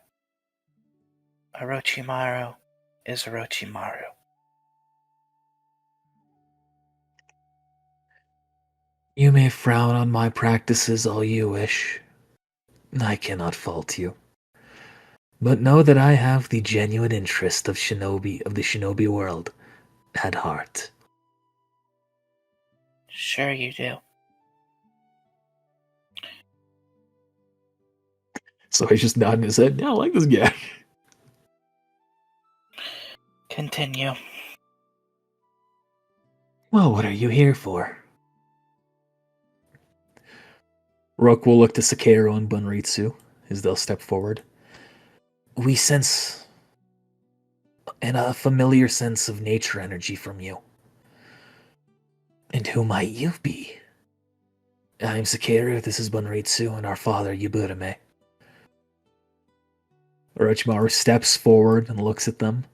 Orochimaru is Orochimaru. You may frown on my practices all you wish. I cannot fault you. But know that I have the genuine interest of the shinobi world at heart. Sure you do. So he's just nodding his head. Yeah, I like this guy. Continue. Well, what are you here for? Rook will look to Sakero and Bunritsu as they'll step forward. We sense a familiar sense of nature energy from you. And who might you be? I'm Sakero, this is Bunritsu, and our father, Yuburame. Orochimaru steps forward and looks at them.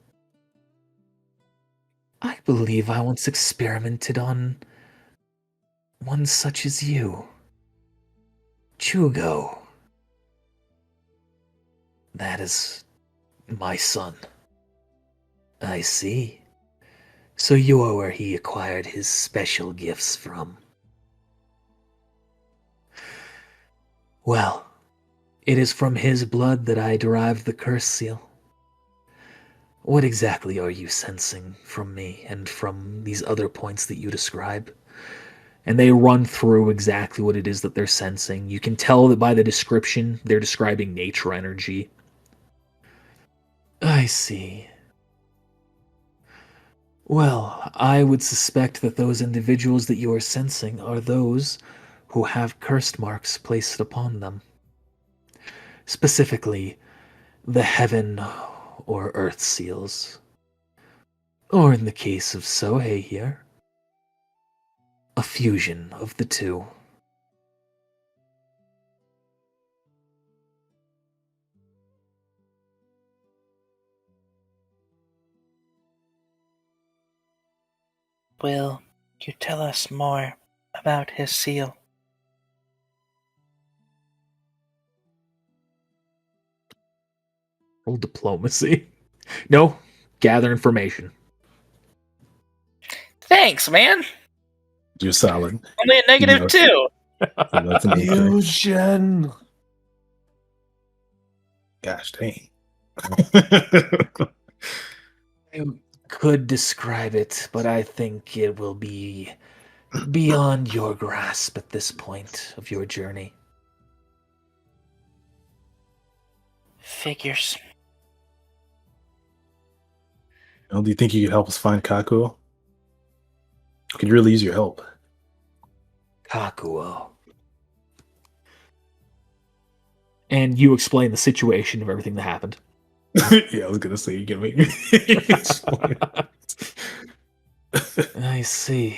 I believe I once experimented on one such as you. Chugo. That is my son. I see. So you are where he acquired his special gifts from. Well, it is from his blood that I derived the curse seal. What exactly are you sensing from me and from these other points that you describe? And they run through exactly what it is that they're sensing. You can tell that by the description, they're describing nature energy. I see. Well, I would suspect that those individuals that you are sensing are those who have cursed marks placed upon them. Specifically, the heaven or earth seals. Or in the case of Sohei here, a fusion of the two. Will you tell us more about his seal? Roll diplomacy. No, gather information. Thanks, man. You're solid. Only a negative No. 2. That's an 8 there. Fusion. Gosh dang. I could describe it, but I think it will be beyond your grasp at this point of your journey. Figures. Well, do you think you could help us find Kakuo? Could really use your help. Kakuo. And you explain the situation of everything that happened. Yeah, I was gonna say you can make me. I see.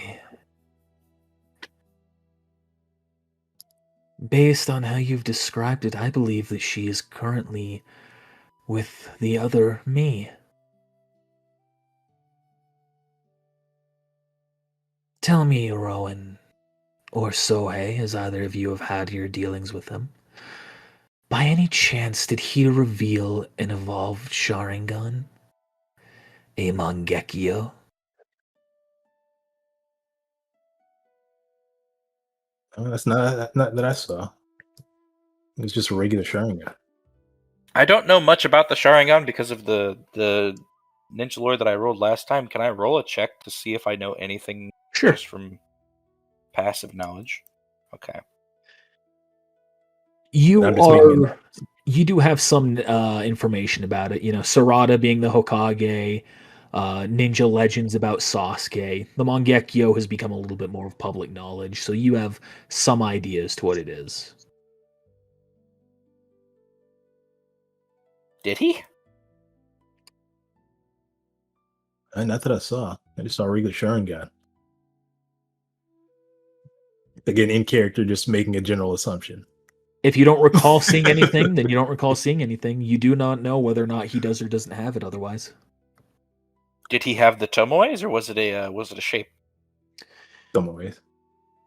Based on how you've described it, I believe that she is currently with the other me. Tell me, Rowan, or Sohei, as either of you have had your dealings with him, by any chance did he reveal an evolved Sharingan? A Mangekyo? Oh, that's not that I saw. It's just a regular Sharingan. I don't know much about the Sharingan because of the ninja lore that I rolled last time. Can I roll a check to see if I know anything Sure. just from passive knowledge? Okay. You I'm just making are. You do have some information about it. You know, Sarada being the Hokage, ninja legends about Sasuke. The Mangekyo has become a little bit more of public knowledge, so you have some idea as to what it is. Did he? Not that I saw. I just saw a regular Sharingan. Again, in character, just making a general assumption. If you don't recall seeing anything, then you don't recall seeing anything. You do not know whether or not he does or doesn't have it otherwise. Did he have the tomoes, or was it a shape? Some ways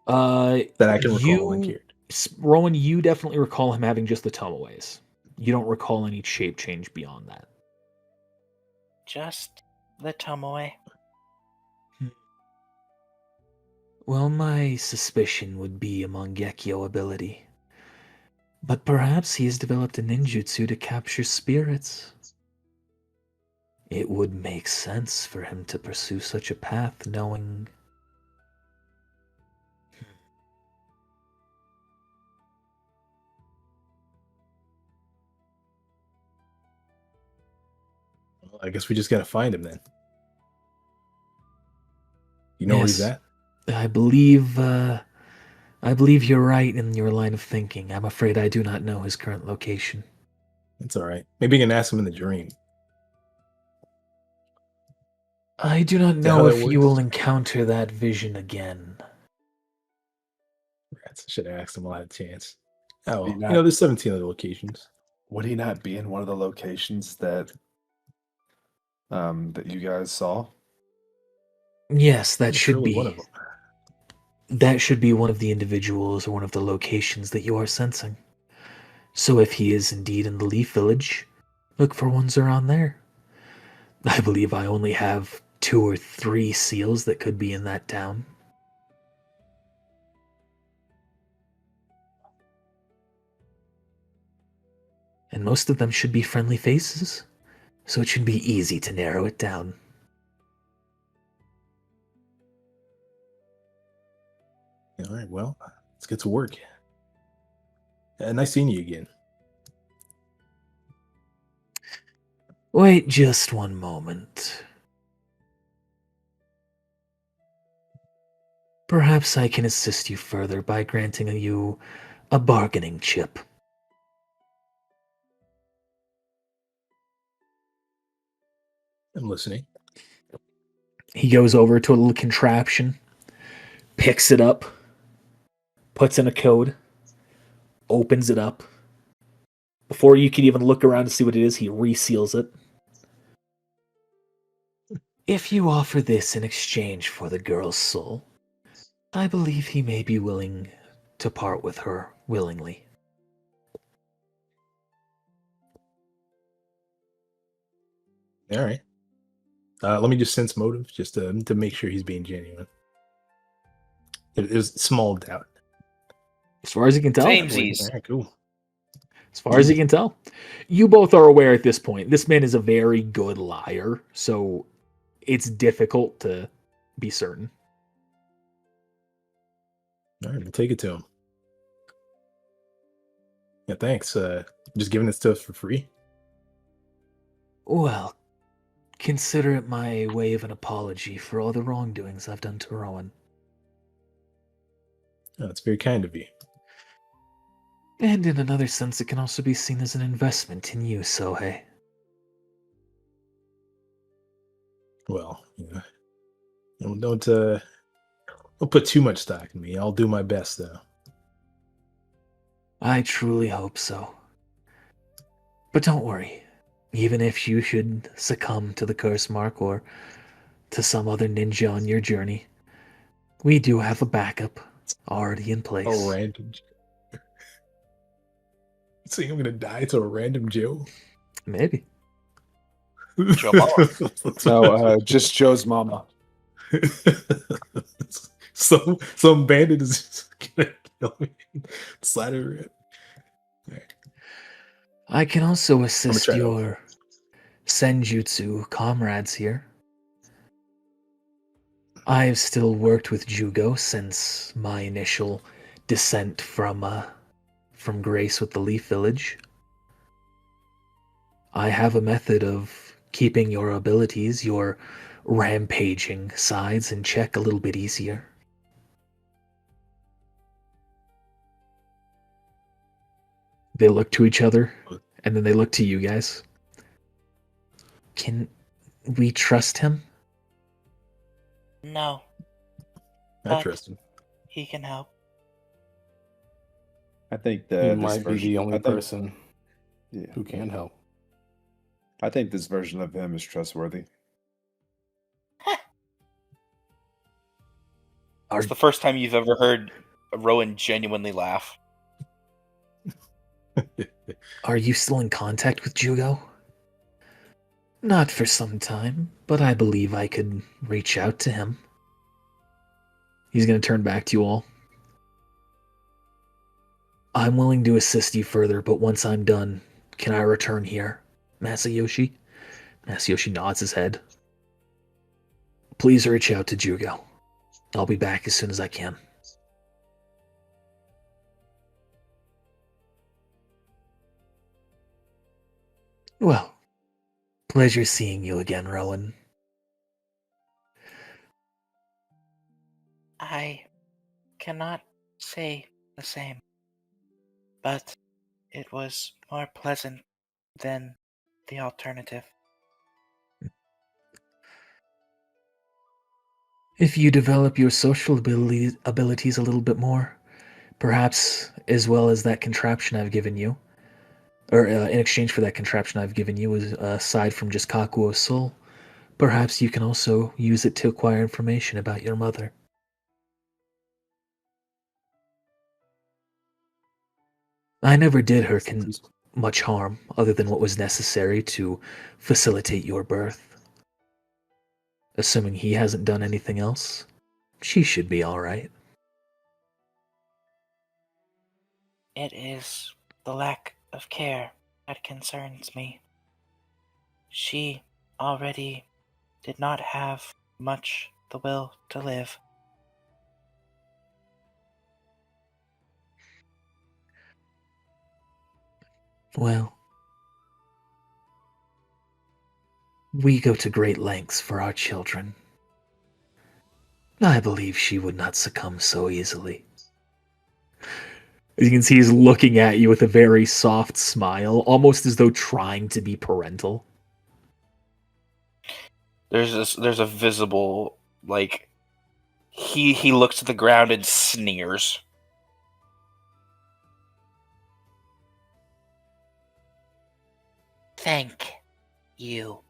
That that I can recall in character. Rowan, you definitely recall him having just the tomoes. You don't recall any shape change beyond that. Just the Tomoe. Well, my suspicion would be a Mangekyo ability. But perhaps he has developed a ninjutsu to capture spirits. It would make sense for him to pursue such a path, knowing... Well, I guess we just gotta find him then. You know where he's Yes. at? I believe you're right in your line of thinking. I'm afraid I do not know his current location. It's all right. Maybe you can ask him in the dream. I do not that how know that if you works? will encounter that vision again. Rats, I should have asked him while I had a chance. Oh, Be well, not- there's 17 other locations. Would he not be in one of the locations that that you guys saw? Yes, that should Surely be. one of them. That should be one of the individuals or one of the locations that you are sensing. So if he is indeed in the Leaf Village, look for ones around there. I believe I only have 2 or 3 seals that could be in that town. And most of them should be friendly faces, so it should be easy to narrow it down. All right, well, let's get to work. Nice seeing you again. Wait just one moment. Perhaps I can assist you further by granting you a bargaining chip. I'm listening. He goes over to a little contraption, picks it up, puts in a code, opens it up. Before you can even look around to see what it is, he reseals it. If you offer this in exchange for the girl's soul, I believe he may be willing to part with her willingly. All right. Let me just sense motive, just to make sure he's being genuine. There's small doubt. As far as you can tell. Samesies. All right, cool. As far as you can tell. You both are aware at this point. This man is a very good liar, so it's difficult to be certain. All right, we'll take it to him. Yeah, thanks. Just giving this to us for free. Well, consider it my way of an apology for all the wrongdoings I've done to Rowan. Oh, that's very kind of you. And in another sense, it can also be seen as an investment in you, Sohei. Well, don't put too much stock in me. I'll do my best, though. I truly hope so. But don't worry. Even if you should succumb to the curse mark or to some other ninja on your journey, we do have a backup already in place. A random. You think I'm gonna die to a random Joe? Maybe. Joe Mama. No, just Joe's mama. some bandit is gonna kill me. Slide it around. Right. I can also assist try it out. your Senjutsu comrades here. I've still worked with Jugo since my initial descent from grace with the Leaf Village. I have a method of keeping your abilities, your rampaging sides, in check a little bit easier. They look to each other, and then they look to you guys. Can we trust him? No, I But- trust him. he can help. I think He this might be version, the I only think- person Yeah, who can help. I think this version of him is trustworthy. It's the first time you've ever heard Rowan genuinely laugh. Are you still in contact with Jugo? Not for some time, but I believe I could reach out to him. He's going to turn back to you all. I'm willing to assist you further, but once I'm done, can I return here, Masayoshi? Masayoshi nods his head. Please reach out to Jugo. I'll be back as soon as I can. Well, pleasure seeing you again, Rowan. I cannot say the same, but it was more pleasant than the alternative. If you develop your social abilities a little bit more, perhaps as well as that contraption I've given you, or in exchange for that contraption I've given you, aside from just Kakuo's soul, perhaps you can also use it to acquire information about your mother. I never did her much harm other than what was necessary to facilitate your birth. Assuming he hasn't done anything else, she should be alright. It is the lack of care that concerns me. She already did not have much the will to live. Well, we go to great lengths for our children. I believe she would not succumb so easily. As you can see, he's looking at you with a very soft smile, almost as though trying to be parental. There's a visible, like, he looks at the ground and sneers. Thank you.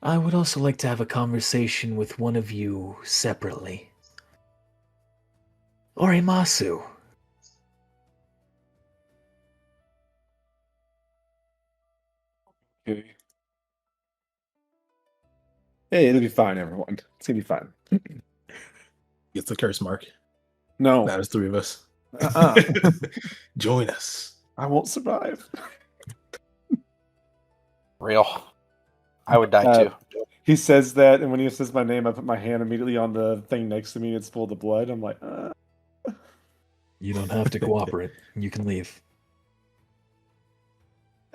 I would also like to have a conversation with one of you separately. Orimasu. Okay. Hey, it'll be fine, everyone. It's gonna be fine. Gets the curse mark. No. That is 3 of us. Join us. I won't survive. Real. I would die Uh, too. He says that, and when he says my name, I put my hand immediately on the thing next to me. It's full of blood. I'm like, You don't have to cooperate. You can leave.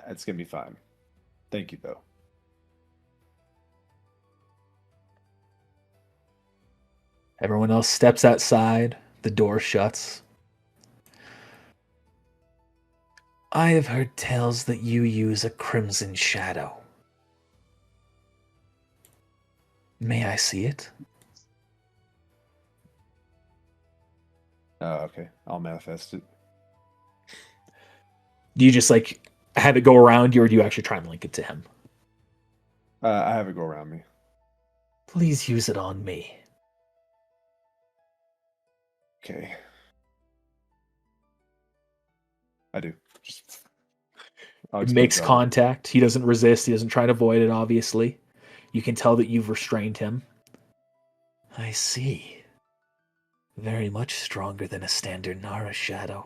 it's gonna be fine. Thank you, though. Everyone else steps outside. The door shuts. I have heard tales that you use a crimson shadow. May I see it? Oh, okay. I'll manifest it. Do you just like have it go around you, or do you actually try and link it to him? I have it go around me. Please use it on me. Okay. I do. I'll It explain makes to him. contact. He doesn't resist. He doesn't try to avoid it, obviously. You can tell that you've restrained him. I see. Very much stronger than a standard Nara shadow.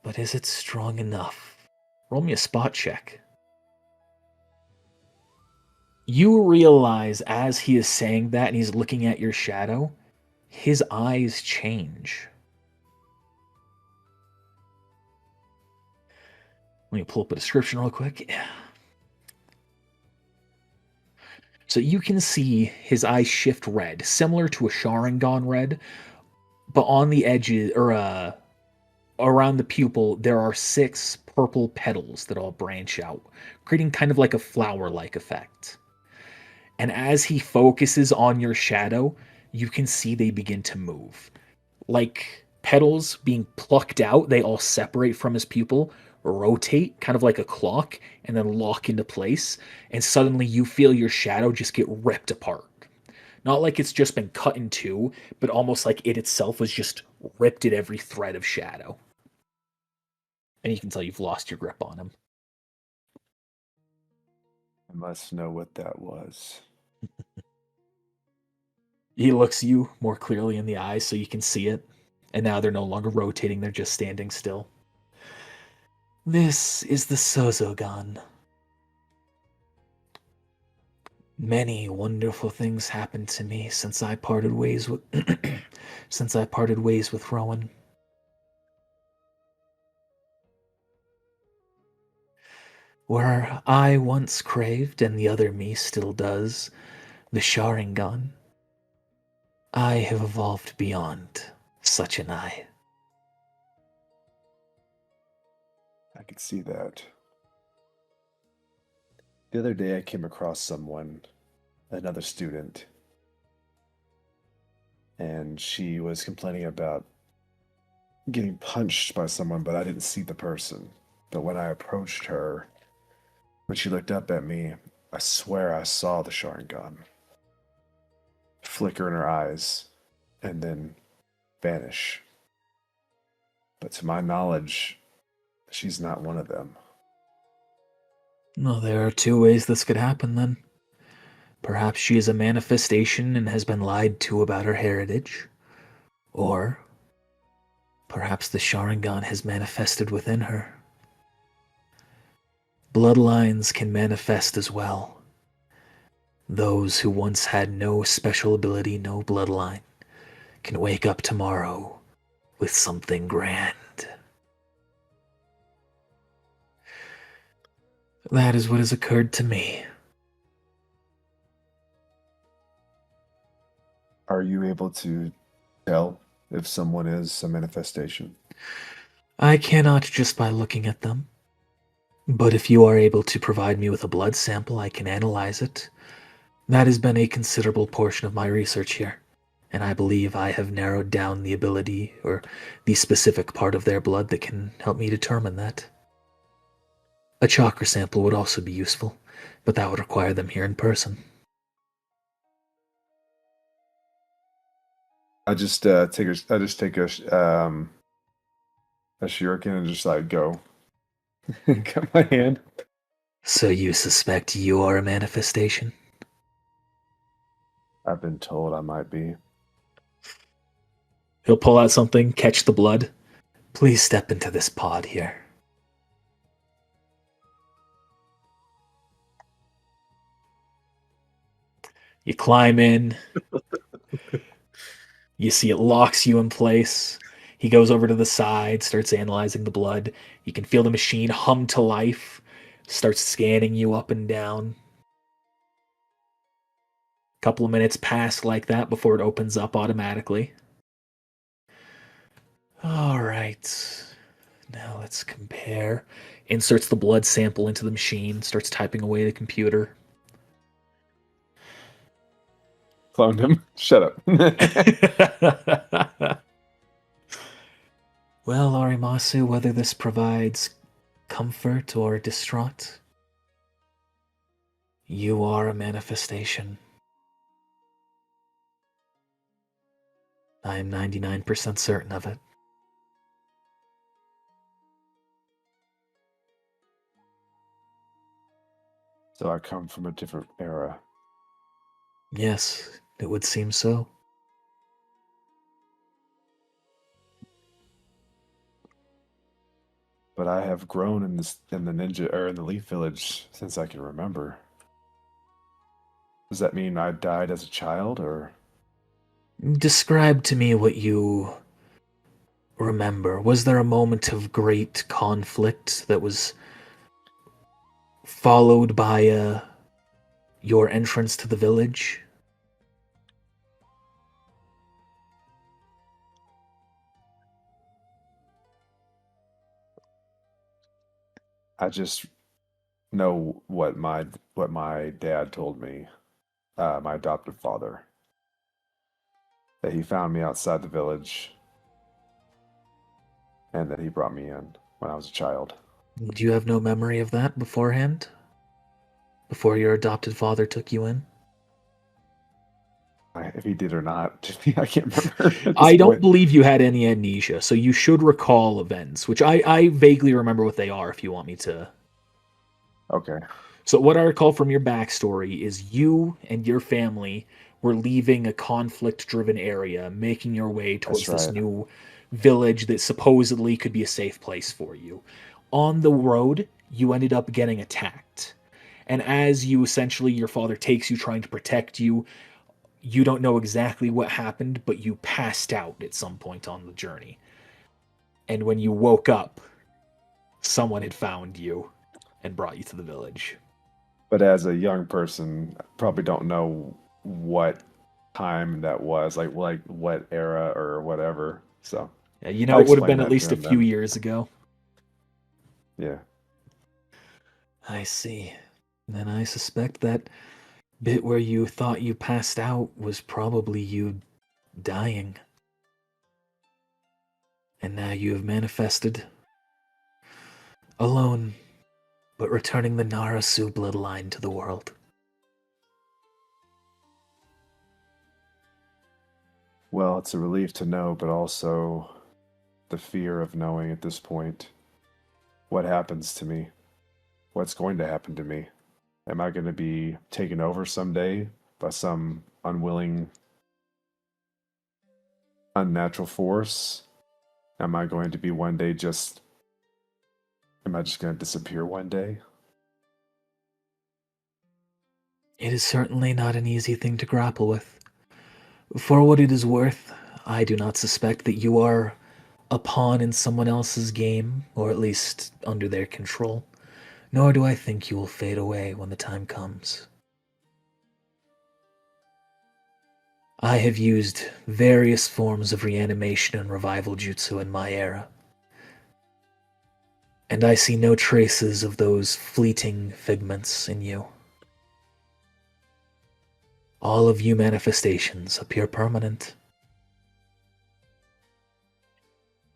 But is it strong enough? Roll me a spot check. You realize as he is saying that and he's looking at your shadow, his eyes change. Let me pull up a description real quick. So you can see his eyes shift red, similar to a Sharingan red, but on the edges, or around the pupil, there are 6 purple petals that all branch out, creating kind of like a flower-like effect. And as he focuses on your shadow, you can see they begin to move. Like petals being plucked out, they all separate from his pupil, rotate kind of like a clock, and then lock into place. And suddenly you feel your shadow just get ripped apart. Not like it's just been cut in two, but almost like it itself was just ripped at every thread of shadow. And you can tell you've lost your grip on him. I must know what that was. He looks you more clearly in the eyes so you can see it. And now they're no longer rotating, they're just standing still. This is the Sozogan. Many wonderful things happened to me since I parted ways with Rowan. Where I once craved, and the other me still does, the Sharingan, I have evolved beyond such an eye. I could see that. The other day I came across someone, another student, and she was complaining about getting punched by someone, but I didn't see the person. But when I approached her, when she looked up at me, I swear I saw the Sharingan flicker in her eyes and then vanish. But to my knowledge, she's not one of them. Well, there are 2 ways this could happen then. Perhaps she is a manifestation and has been lied to about her heritage. Or perhaps the Sharingan has manifested within her. Bloodlines can manifest as well. Those who once had no special ability, no bloodline, can wake up tomorrow with something grand. That is what has occurred to me. Are you able to tell if someone is a manifestation? I cannot just by looking at them. But if you are able to provide me with a blood sample, I can analyze it. That has been a considerable portion of my research here, and I believe I have narrowed down the ability or the specific part of their blood that can help me determine that. A chakra sample would also be useful, but that would require them here in person. I just take a shuriken and just like go. Cut my hand. So you suspect you are a manifestation? I've been told I might be. He'll pull out something, catch the blood. Please step into this pod here. You climb in. You see it locks you in place. He goes over to the side, starts analyzing the blood. You can feel the machine hum to life, starts scanning you up and down. Couple of minutes pass like that before it opens up automatically. All right. Now let's compare. Inserts the blood sample into the machine, starts typing away the computer. Cloned him. Shut up. Well, Arimasu, whether this provides comfort or distraught, you are a manifestation. I am 99% certain of it. So I come from a different era. Yes, it would seem so. But I have grown in the ninja or in the Leaf Village since I can remember. Does that mean I died as a child, or Describe to me what you remember. Was there a moment of great conflict that was followed by your entrance to the village? I just know what my dad told me, my adoptive father, that he found me outside the village and that he brought me in when I was a child. Do you have no memory of that beforehand? Before your adopted father took you in? If he did or not, I can't remember. At this I don't point. believe you had any amnesia, so you should recall events, which I vaguely remember what they are if you want me to. Okay. So, what I recall from your backstory is you and your family were leaving a conflict driven area, making your way towards That's this right. new village that supposedly could be a safe place for you. On the road, you ended up getting attacked. And as you essentially, your father takes you trying to protect you, you don't know exactly what happened, but you passed out at some point on the journey. And when you woke up, someone had found you and brought you to the village. But as a young person, I probably don't know what time that was, like what era or whatever. So Yeah, you I'll know, it would have explain been at that to least a him few then. years ago. Yeah. I see. Then I suspect that bit where you thought you passed out was probably you dying. And now you have manifested. Alone, but returning the Narasu bloodline to the world. Well, it's a relief to know, but also the fear of knowing at this point what happens to me, what's going to happen to me. Am I going to be taken over someday by some unwilling, unnatural force? Am I going to be one day just. Am I just going to disappear one day? It is certainly not an easy thing to grapple with. For what it is worth, I do not suspect that you are a pawn in someone else's game, or at least under their control. Nor do I think you will fade away when the time comes. I have used various forms of reanimation and revival jutsu in my era, and I see no traces of those fleeting figments in you. All of you manifestations appear permanent.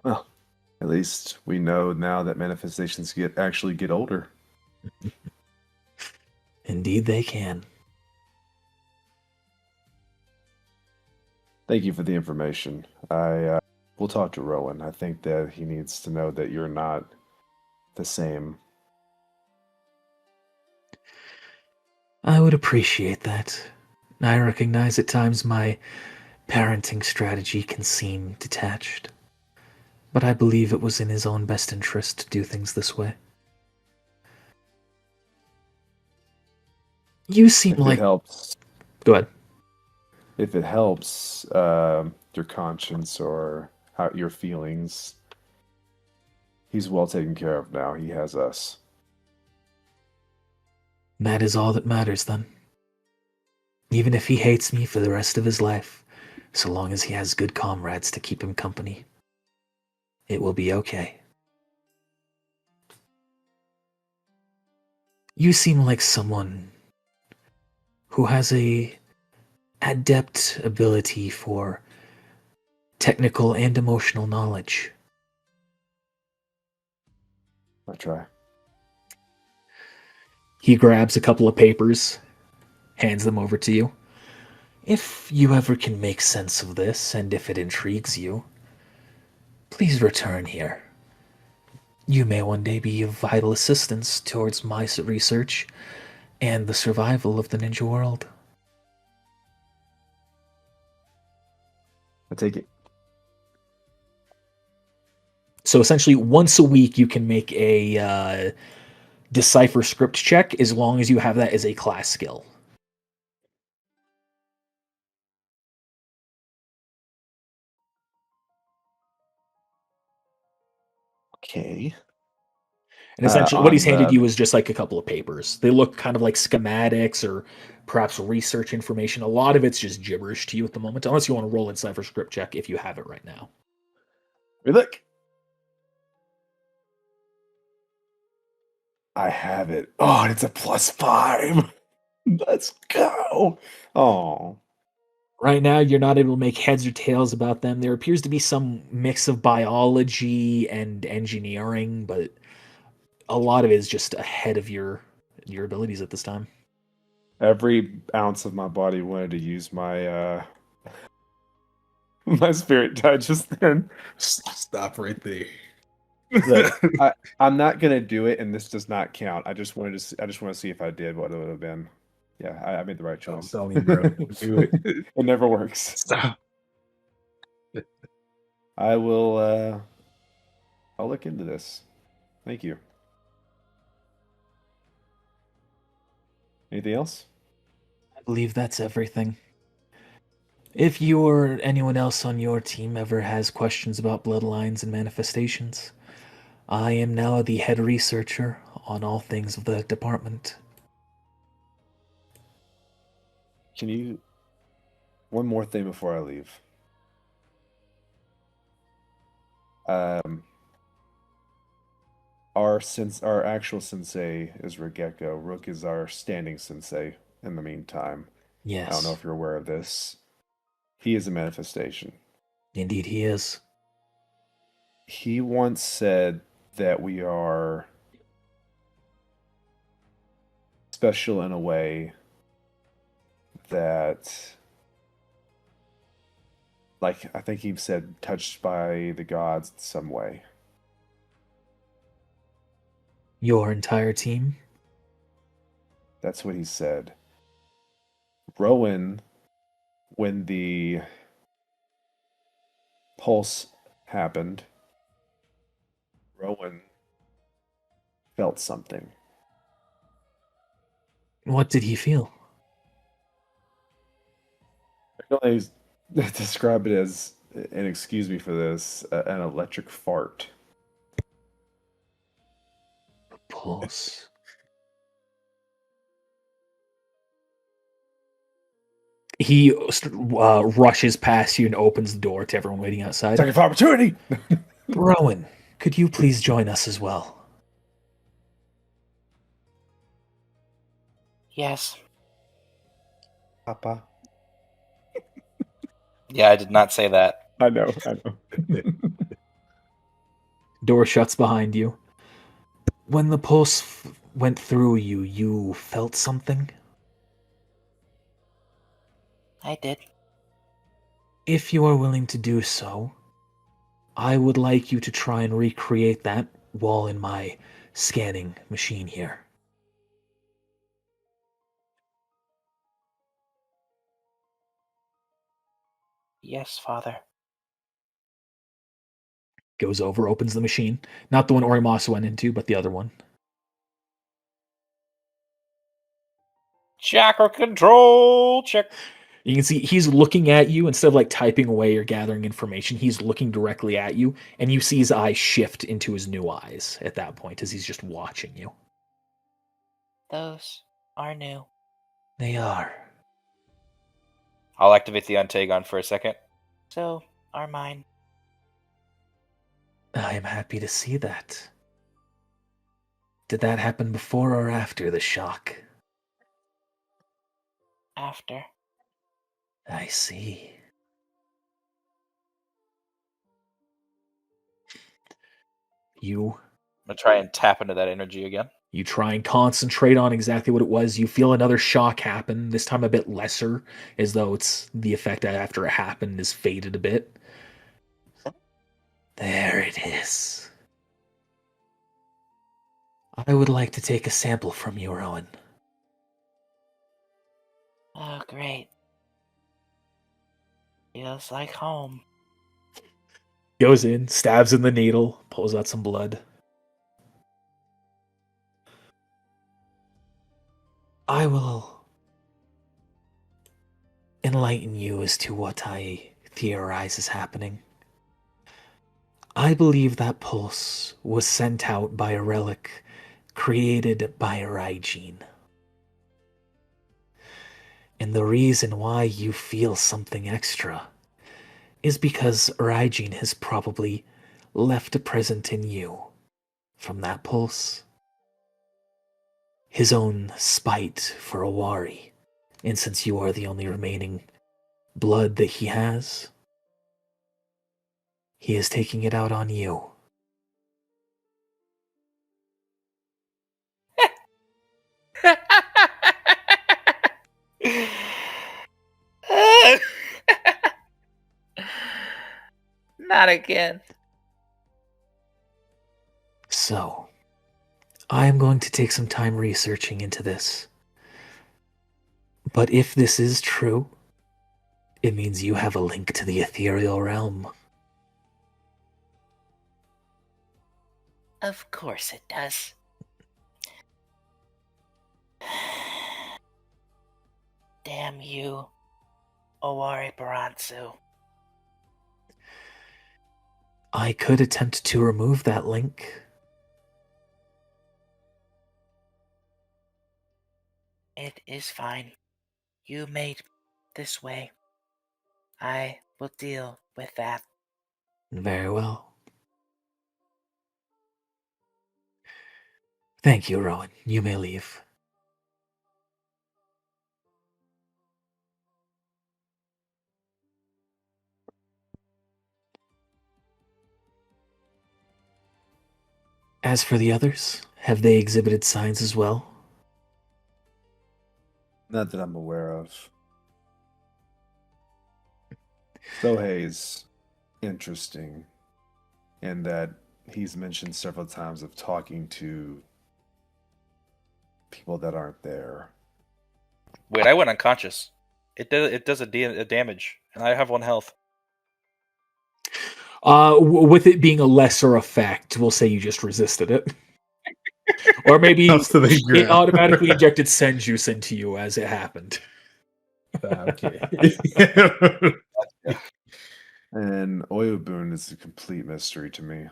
Well, at least we know now that manifestations actually get older. Indeed, they can. Thank you for the information. I will talk to Rowan. I think that he needs to know that you're not the same. I would appreciate that. I recognize at times my parenting strategy can seem detached, but I believe it was in his own best interest to do things this way. You seem If it like. helps, Go ahead. if it helps your conscience or how your feelings, he's well taken care of now. He has us. That is all that matters then. Even if he hates me for the rest of his life, so long as he has good comrades to keep him company, it will be okay. You seem like someone who has a adept ability for technical and emotional knowledge. I try. He grabs a couple of papers, hands them over to you. If you ever can make sense of this, and if it intrigues you, please return here. You may one day be of vital assistance towards my research and the survival of the ninja world. I take it. So essentially, once a week, you can make a decipher script check as long as you have that as a class skill. Okay. And essentially, what he's On handed you is just like a couple of papers. They look kind of like schematics or perhaps research information. A lot of it's just gibberish to you at the moment, unless you want to roll a decipher script check if you have it right now. look. I have it. Oh, and it's a +5. Let's go. Oh, Right now, you're not able to make heads or tails about them. There appears to be some mix of biology and engineering, but a lot of it is just ahead of your abilities at this time. every ounce of my body wanted to use my my spirit die just then. Stop right there. Look, I'm not gonna do it, and this does not count. I just wanted to. I just want to see if I did what it would have been. Yeah, I made the right I'm choice. telling you, bro. Do it. It never works. Stop. I will. I'll look into this. Thank you. Anything else? I believe that's everything. If you or anyone else on your team ever has questions about bloodlines and manifestations, I am now the head researcher on all things of the department. Can you? One more thing before I leave. Our actual sensei is Regeko. Rook is our standing sensei in the meantime. Yes. I don't know if you're aware of this. He is a manifestation. Indeed he is. He once said that we are special in a way that, like, I think he said touched by the gods in some way. Your entire team? That's what he said. Rowan, when the pulse happened, Rowan felt something. What did he feel? I can only describe it as, and excuse me for this, an electric fart. Pulse. He rushes past you and opens the door to everyone waiting outside. Second for opportunity! Rowan, could you please join us as well? Yes. Papa. Yeah, I did not say that. I know. Door shuts behind you. When the pulse went through you, you felt something? I did. If you are willing to do so, I would like you to try and recreate that while in my scanning machine here. Yes, Father. Goes over, opens the machine. Not the one Orimasu went into, but the other one. Chakra control check. You can see he's looking at you instead of like typing away or gathering information. He's looking directly at you, and you see his eyes shift into his new eyes at that point as he's just watching you. Those are new. They are. I'll activate the Untagon for a second. So are mine. I am happy to see that. Did that happen before or after the shock? After. I see. You I'm gonna try and tap into that energy again. You try and concentrate on exactly what it was. You feel another shock happen, this time a bit lesser, as though it's the effect after it happened is faded a bit. There it is. I would like to take a sample from you, Rowan. Oh, great. Feels like home. Goes in, stabs in the needle, pulls out some blood. I will enlighten you as to what I theorize is happening. I believe that pulse was sent out by a relic created by a Raijin. And the reason why you feel something extra is because Raijin has probably left a present in you from that pulse. His own spite for Owari, and since you are the only remaining blood that he has, he is taking it out on you. Not again. So, I am going to take some time researching into this. But if this is true, it means you have a link to the ethereal realm. Of course it does. Damn you, Owari Baransu. I could attempt to remove that link. It is fine. You made this way. I will deal with that. Very well. Thank you, Rowan. You may leave. As for the others, have they exhibited signs as well? Not that I'm aware of. Sohei's interesting in that he's mentioned several times of talking to people that aren't there. Wait, I went unconscious. It does a damage, and I have 1 health. With it being a lesser effect, we'll say you just resisted it. Or maybe Comes to the it ground. automatically injected Senjus into you as it happened. Okay. And Oyabun is a complete mystery to me.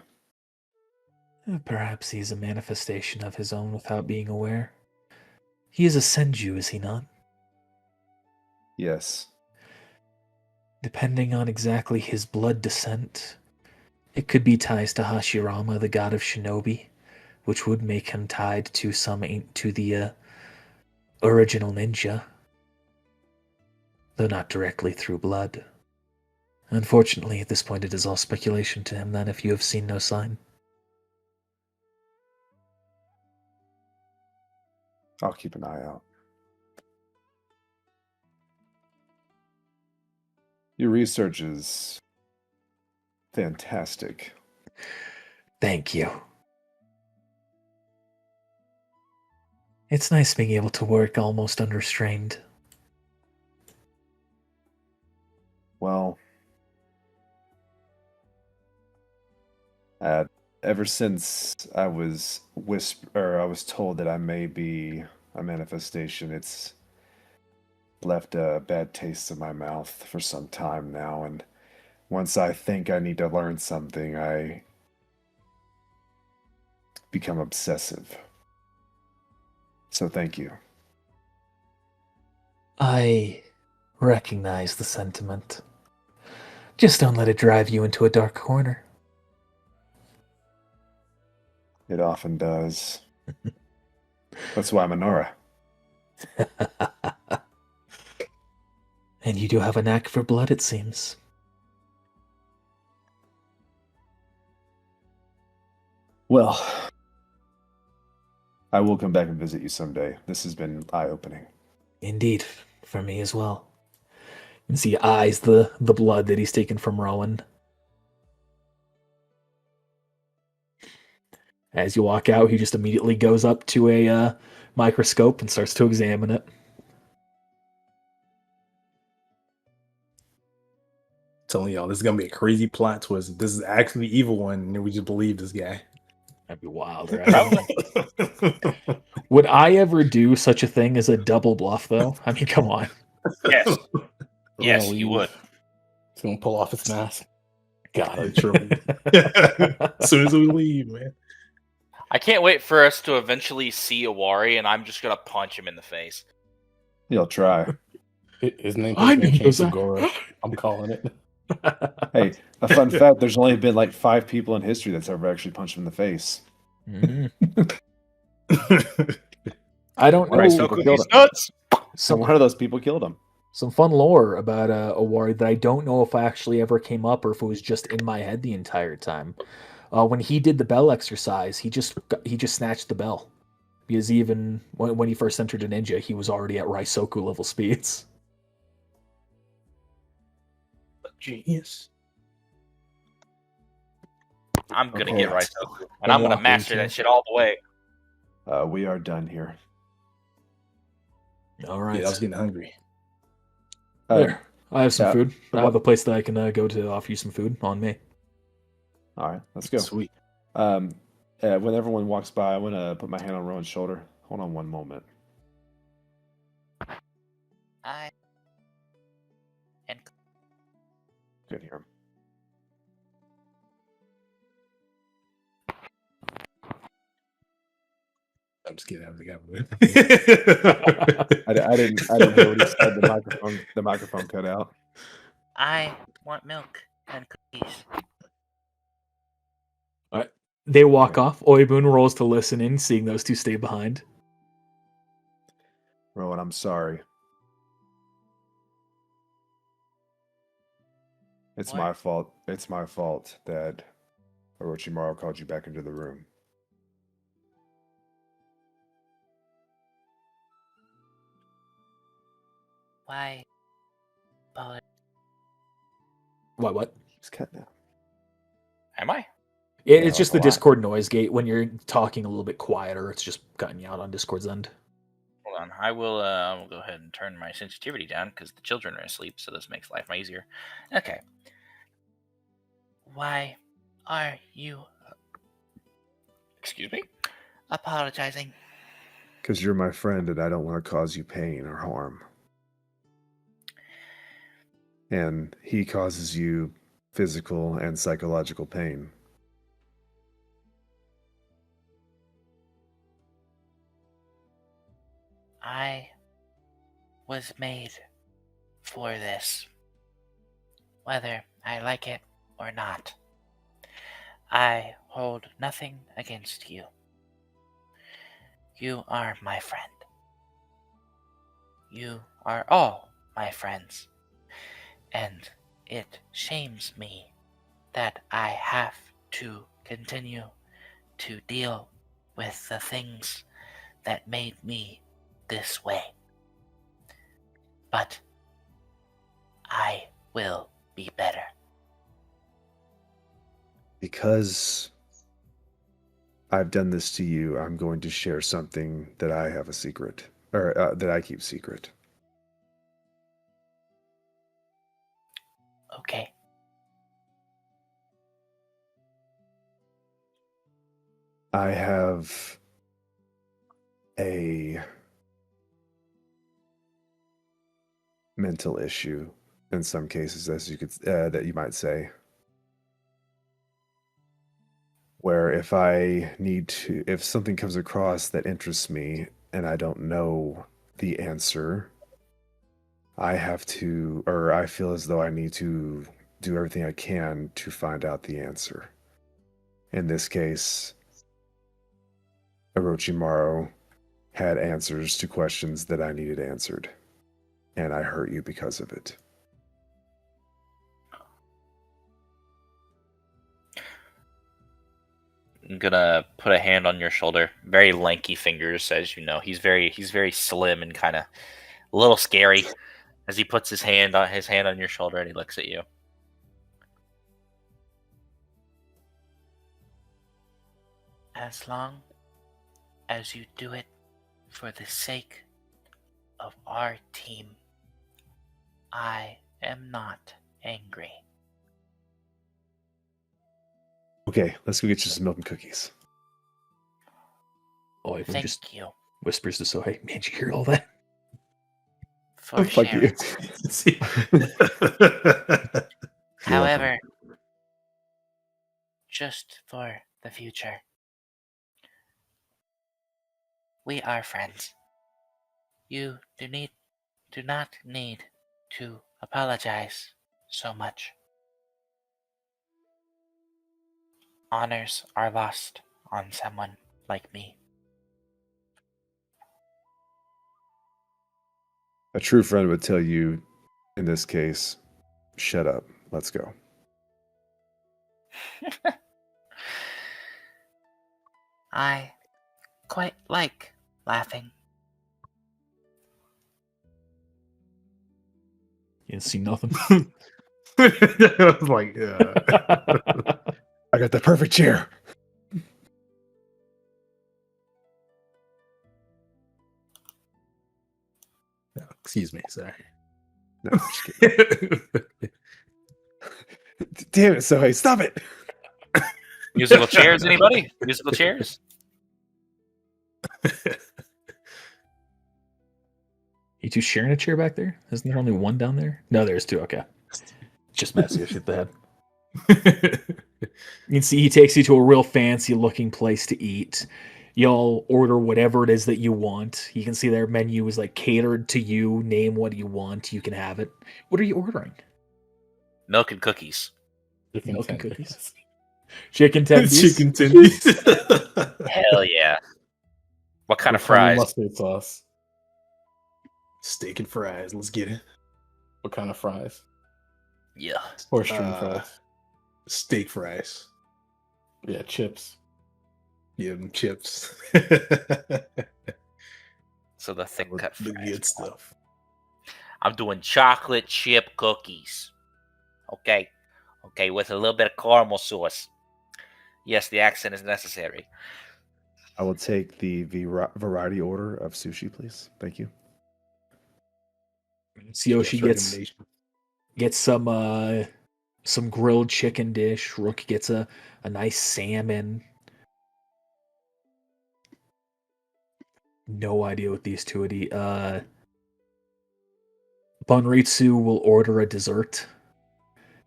Perhaps he's a manifestation of his own without being aware. He is a Senju, is he not? Yes. Depending on exactly his blood descent, it could be ties to Hashirama, the god of shinobi, which would make him tied to the original ninja, though not directly through blood. Unfortunately, at this point it is all speculation to him then, if you have seen no sign. I'll keep an eye out. Your research is fantastic. Thank you. It's nice being able to work almost unrestrained. Well, ever since I was I was told that I may be a manifestation, it's left a bad taste in my mouth for some time now, and once I think I need to learn something, I become obsessive. So thank you. I recognize the sentiment. Just don't let it drive you into a dark corner. It often does. That's why I'm a Nora. And you do have a knack for blood, it seems. Well, I will come back and visit you someday. This has been eye-opening. Indeed, for me as well. You can see eyes the blood that he's taken from Rowan. As you walk out, he just immediately goes up to a microscope and starts to examine it. Telling y'all, this is gonna be a crazy plot twist. This is actually the evil one, and then we just believe this guy. That'd be wild, right? Would I ever do such a thing as a double bluff, though? I mean, come on. Yes. Yes, Gonna you leave. would. He's gonna pull off his mask. God, I'm trouble. As soon as we leave, man. I can't wait for us to eventually see Awari, and I'm just gonna punch him in the face. You'll try. His name I is gonna knew change to that. Gora. I'm calling it. Hey, a fun fact, there's only been like 5 people in history that's ever actually punched him in the face. Mhm. I don't know. Right, So people killed cookies him. nuts. So one of those people killed him. Some fun lore about Awari that I don't know if I actually ever came up or if it was just in my head the entire time. When he did the bell exercise, he just snatched the bell because even when he first entered a ninja, he was already at Raisoku level speeds. Genius. I'm gonna Okay. get Raisoku, and I'm gonna master that shit all the way. We are done here. All right, Yeah, I was getting hungry. there. I have some yeah. food. I have a place that I can go to offer you some food on me. All right, let's go. Sweet. When everyone walks by, I want to put my hand on Rowan's shoulder. Hold on one moment. I and Good hear him. I'm just kidding. I was like, I didn't hear what he said. The microphone cut out. I want milk and cookies. They walk off. Oibun rolls to listen in, seeing those two stay behind. Rowan, I'm sorry. It's What? my fault. It's my fault that Orochimaru called you back into the room. Why? But What? Just cut now. Am I? It's Yeah, just a the lot. Discord noise gate. When you're talking a little bit quieter, it's just cutting you out on Discord's end. Hold on. I will go ahead and turn my sensitivity down because the children are asleep, so this makes life easier. Okay. why are you Excuse me? apologizing? Because you're my friend and I don't want to cause you pain or harm. And he causes you physical and psychological pain. I was made for this, whether I like it or not. I hold nothing against you. You are my friend. You are all my friends. And it shames me that I have to continue to deal with the things that made me this way. But I will be better. Because I've done this to you, I'm going to share something that I have a secret, or that I keep secret. Okay. I have a mental issue in some cases, as you could that you might say, where if if something comes across that interests me and I don't know the answer, I feel as though I need to do everything I can to find out the answer. In this case, Orochimaru had answers to questions that I needed answered, and I hurt you because of it. I'm gonna put a hand on your shoulder. Very lanky fingers, as you know. He's very slim and kind of a little scary as he puts his hand on your shoulder and he looks at you. As long as you do it for the sake of our team, I am not angry. Okay, let's go get you some milk and cookies. Oh, Ivan Thank just you whispers to Sohei, man, did you hear all that? for Fuck sharing. you. However, just for the future, we are friends. You do not need to apologize so much. Honors are lost on someone like me. A true friend would tell you, in this case, shut up, let's go. I quite like laughing. You didn't see nothing. I was like, I got the perfect chair. excuse me, sorry. No, I'm just kidding. Damn it, Sohei, stop it. Musical chairs, anybody? Musical chairs? You two sharing a chair back there? Isn't there only one down there? No, there's two. Okay. Just messy as shit the head. You can see he takes you to a real fancy looking place to eat. Y'all order whatever it is that you want. You can see their menu is like catered to you. Name what you want. You can have it. What are you ordering? Milk and cookies. Milk and cookies. Chicken tendies. Chicken tendies. Hell yeah. What kind of What kind fries? mustard sauce? Steak and fries. Let's get it. What kind of fries? Yeah. Or string fries? Steak fries. Yeah, chips. Yeah, them chips. So the thick cut the fries. good stuff. I'm doing chocolate chip cookies. Okay. Okay, with a little bit of caramel sauce. Yes, the accent is necessary. I will take the variety order of sushi, please. Thank you. Tsuyoshi Yes, gets some grilled chicken dish. Rook gets a nice salmon. No idea what these two would eat. Bunritsu will order a dessert.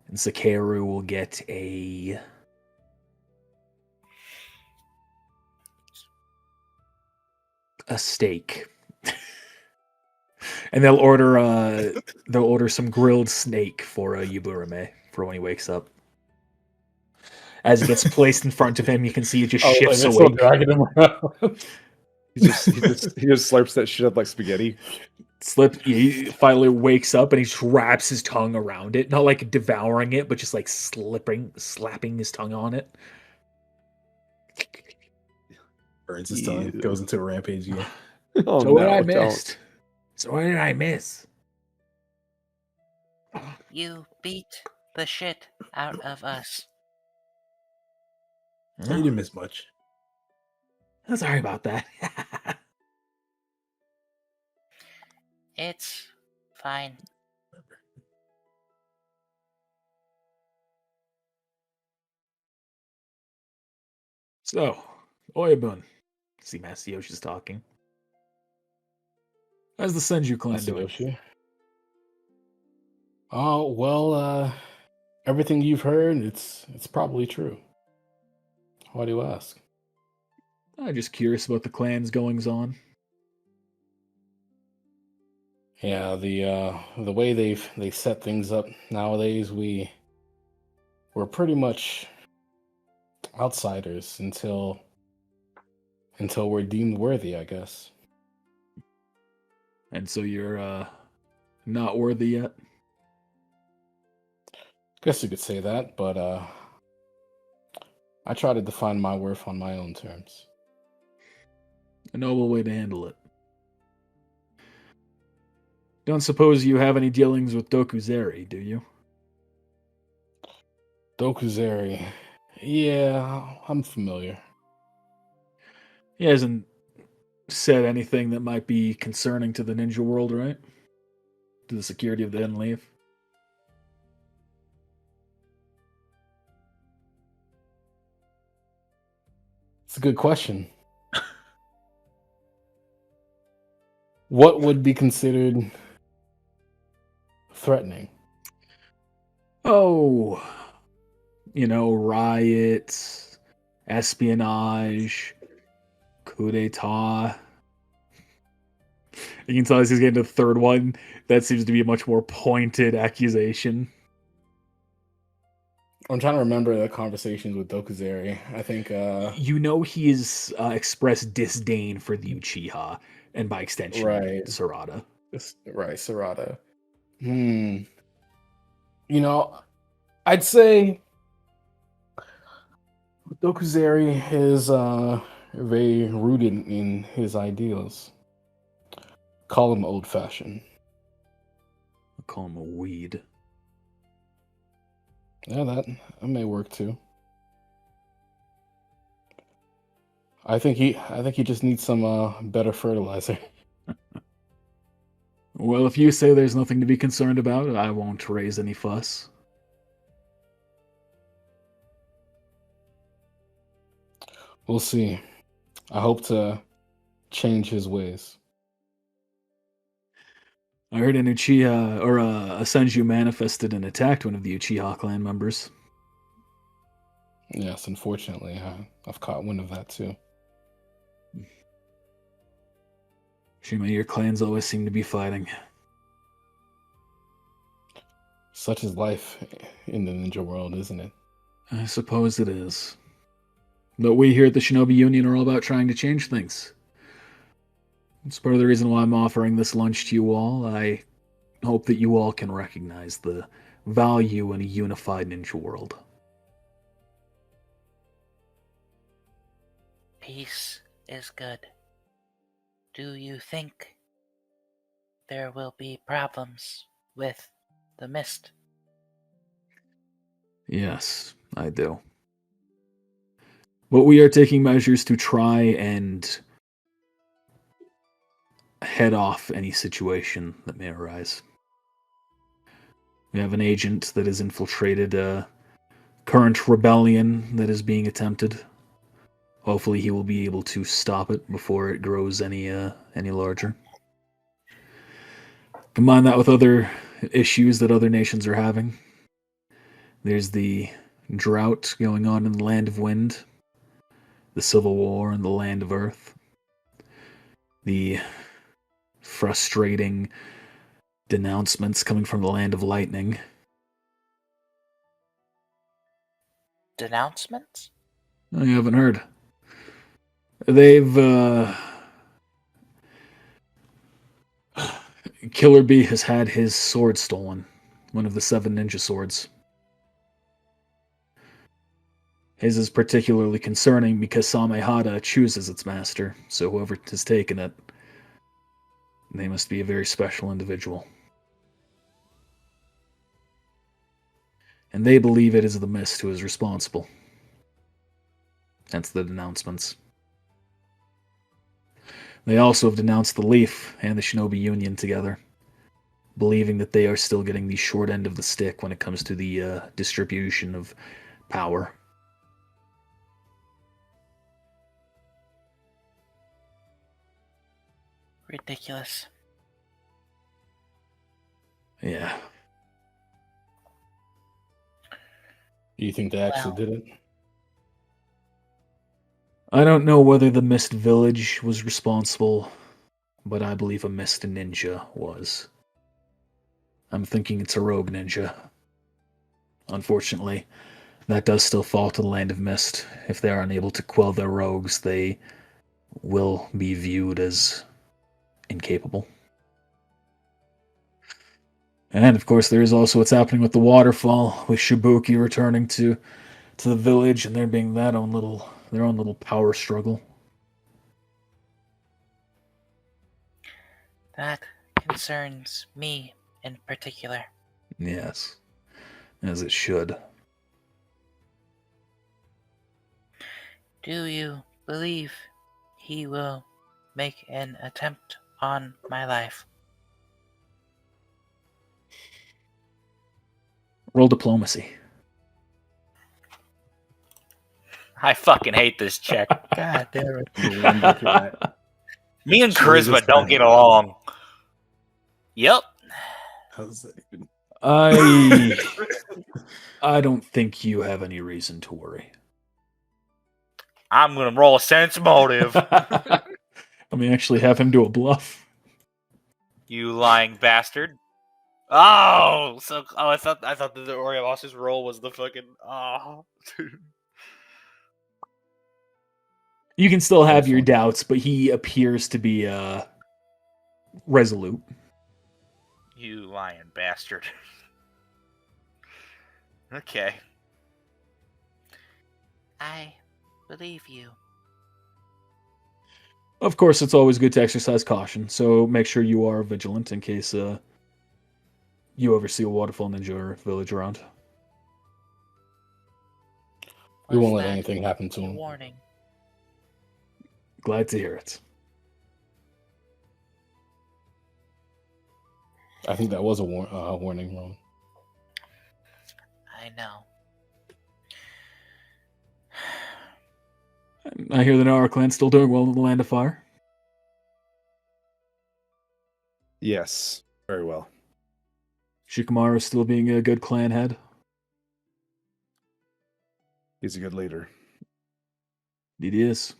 And Sakeru will get a steak. And they'll order some grilled snake for Yuburame for when he wakes up. As it gets placed in front of him, you can see it just shifts like, away. still dragging him around. He just slurps that shit up like spaghetti. He finally wakes up and he just wraps his tongue around it. Not like devouring it, but just like slapping his tongue on it. Burns his tongue. Goes into a rampage again. Oh So what no, I don't. missed? So what did I miss? You beat the shit out of us. You didn't miss much. Sorry about that. It's fine. So, Oyabun. See Masayoshi's talking. How's the Senju clan doing? Masayoshi. Oh well, everything you've heard, it's probably true. Why do you ask? I'm just curious about the clan's goings on. Yeah, the way they set things up nowadays, we're pretty much outsiders until we're deemed worthy, I guess. And so you're not worthy yet? Guess you could say that, but I try to define my worth on my own terms. A noble way to handle it. Don't suppose you have any dealings with Dokuzeri, do you? Dokuzeri. Yeah, I'm familiar. He hasn't said anything that might be concerning to the ninja world, right? To the security of the Hidden Leaf? It's a good question. What would be considered threatening? Oh, riots, espionage, coup d'etat. You can tell as he's getting to the third one, that seems to be a much more pointed accusation. I'm trying to remember the conversations with Dokuzeri. I think He has expressed disdain for the Uchiha, and by extension, Right. Sarada. Right, Sarada. I'd say Dokuzeri is very rooted in his ideals. Call him old-fashioned. I'll call him a weed. Yeah, that may work too. I think he just needs some better fertilizer. Well, if you say there's nothing to be concerned about, I won't raise any fuss. We'll see. I hope to change his ways. I heard an Uchiha, or a Senju manifested and attacked one of the Uchiha clan members. Yes, unfortunately, I've caught wind of that too. Shima, your clans always seem to be fighting. Such is life in the ninja world, isn't it? I suppose it is. But we here at the Shinobi Union are all about trying to change things. It's part of the reason why I'm offering this lunch to you all. I hope that you all can recognize the value in a unified ninja world. Peace is good. Do you think there will be problems with the mist? Yes, I do. But we are taking measures to try and head off any situation that may arise. We have an agent that has infiltrated a current rebellion that is being attempted. Hopefully he will be able to stop it before it grows any larger. Combine that with other issues that other nations are having. There's the drought going on in the Land of Wind, the Civil War in the Land of Earth, the frustrating denouncements coming from the Land of Lightning. Denouncements? Oh, you haven't heard. They've, Killer Bee has had his sword stolen. One of the 7 ninja swords. His is particularly concerning because Samehada chooses its master, so whoever has taken it They must be a very special individual. And they believe it is the mist who is responsible. Hence the denouncements. They also have denounced the Leaf and the Shinobi Union together, believing that they are still getting the short end of the stick when it comes to the distribution of power. Ridiculous. Yeah. Do you think they actually Wow. did it? I don't know whether the Mist Village was responsible, but I believe a Mist Ninja was. I'm thinking it's a rogue ninja. Unfortunately, that does still fall to the Land of Mist. If they are unable to quell their rogues, they will be viewed as incapable. And of course, there is also what's happening with the waterfall, with Shibuki returning to the village, and there being their own little power struggle. That concerns me in particular. Yes, as it should. Do you believe he will make an attempt on my life? Roll diplomacy. I fucking hate this check. God damn it. Look at that. Me and Sure, this Charisma don't time. get along. Yep. How's that even? I don't think you have any reason to worry. I'm gonna roll a sense motive. Let me actually have him do a bluff. You lying bastard. Oh, I thought that the Oriabos's roll was the fucking You can still have That's your fine. doubts, but he appears to be resolute. You lying bastard. Okay. I believe you. Of course, it's always good to exercise caution, so make sure you are vigilant in case you ever see a waterfall ninja or village around. We Was won't let that anything happen to a him. warning? Glad to hear it. I think that was a warning, Ron. I know. I hear the Nara clan still doing well in the Land of Fire. Yes, very well. Shikamaru still being a good clan head. He's a good leader. It is.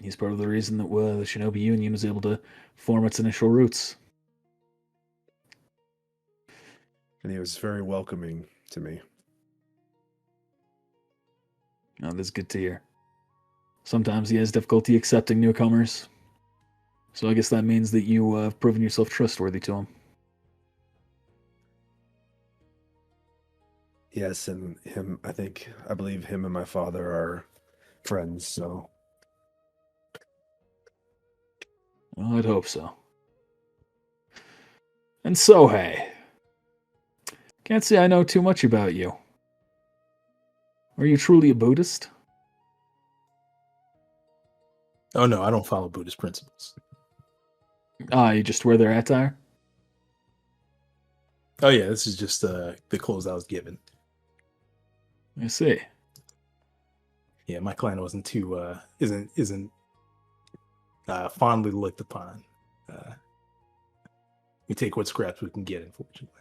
He's part of the reason that the Shinobi Union was able to form its initial roots. And he was very welcoming to me. Oh, that's good to hear. Sometimes he has difficulty accepting newcomers. So I guess that means that you have proven yourself trustworthy to him. Yes, and I believe him and my father are friends, so. Well, I'd hope so. And so, hey. Can't say I know too much about you. Are you truly a Buddhist? Oh no, I don't follow Buddhist principles. Ah, you just wear their attire? Oh yeah, this is just the clothes I was given. I see. Yeah, my clan wasn't too isn't fondly looked upon. We take what scraps we can get, unfortunately.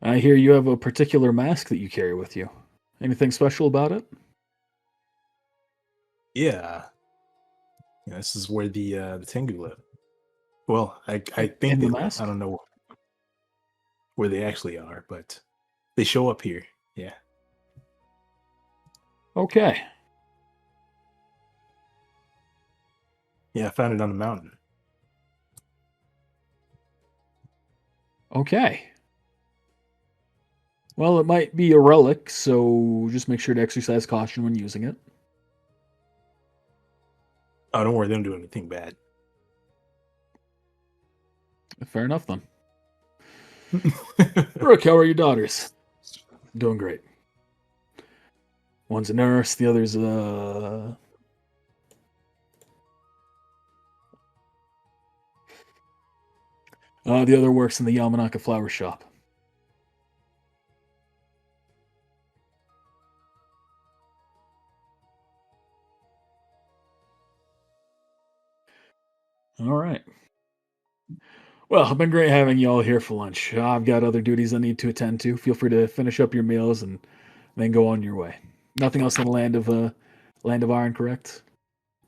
I hear you have a particular mask that you carry with you. Anything special about it? Yeah. This is where the Tengu live. Well, I think In they the live. mask? I don't know where they actually are, but they show up here. Yeah. Okay. Yeah, I found it on the mountain. Okay. Well, it might be a relic, so just make sure to exercise caution when using it. Oh, don't worry, they don't do anything bad. Fair enough then. Rook, how are your daughters? Doing great. One's a nurse, the other's the other works in the Yamanaka flower shop. All right. Well, it's been great having you all here for lunch. I've got other duties I need to attend to. Feel free to finish up your meals and then go on your way. Nothing else in the land of iron, correct?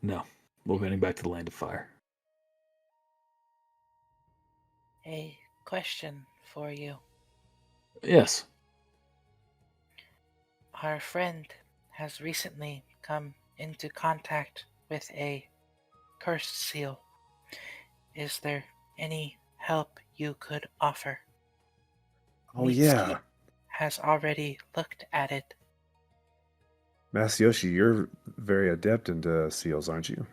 No. We're heading back to the land of fire. A question for you. Yes. Our friend has recently come into contact with a cursed seal. Is there any help you could offer? Oh yeah, Has already looked at it. Masayoshi, you're very adept into seals, aren't you?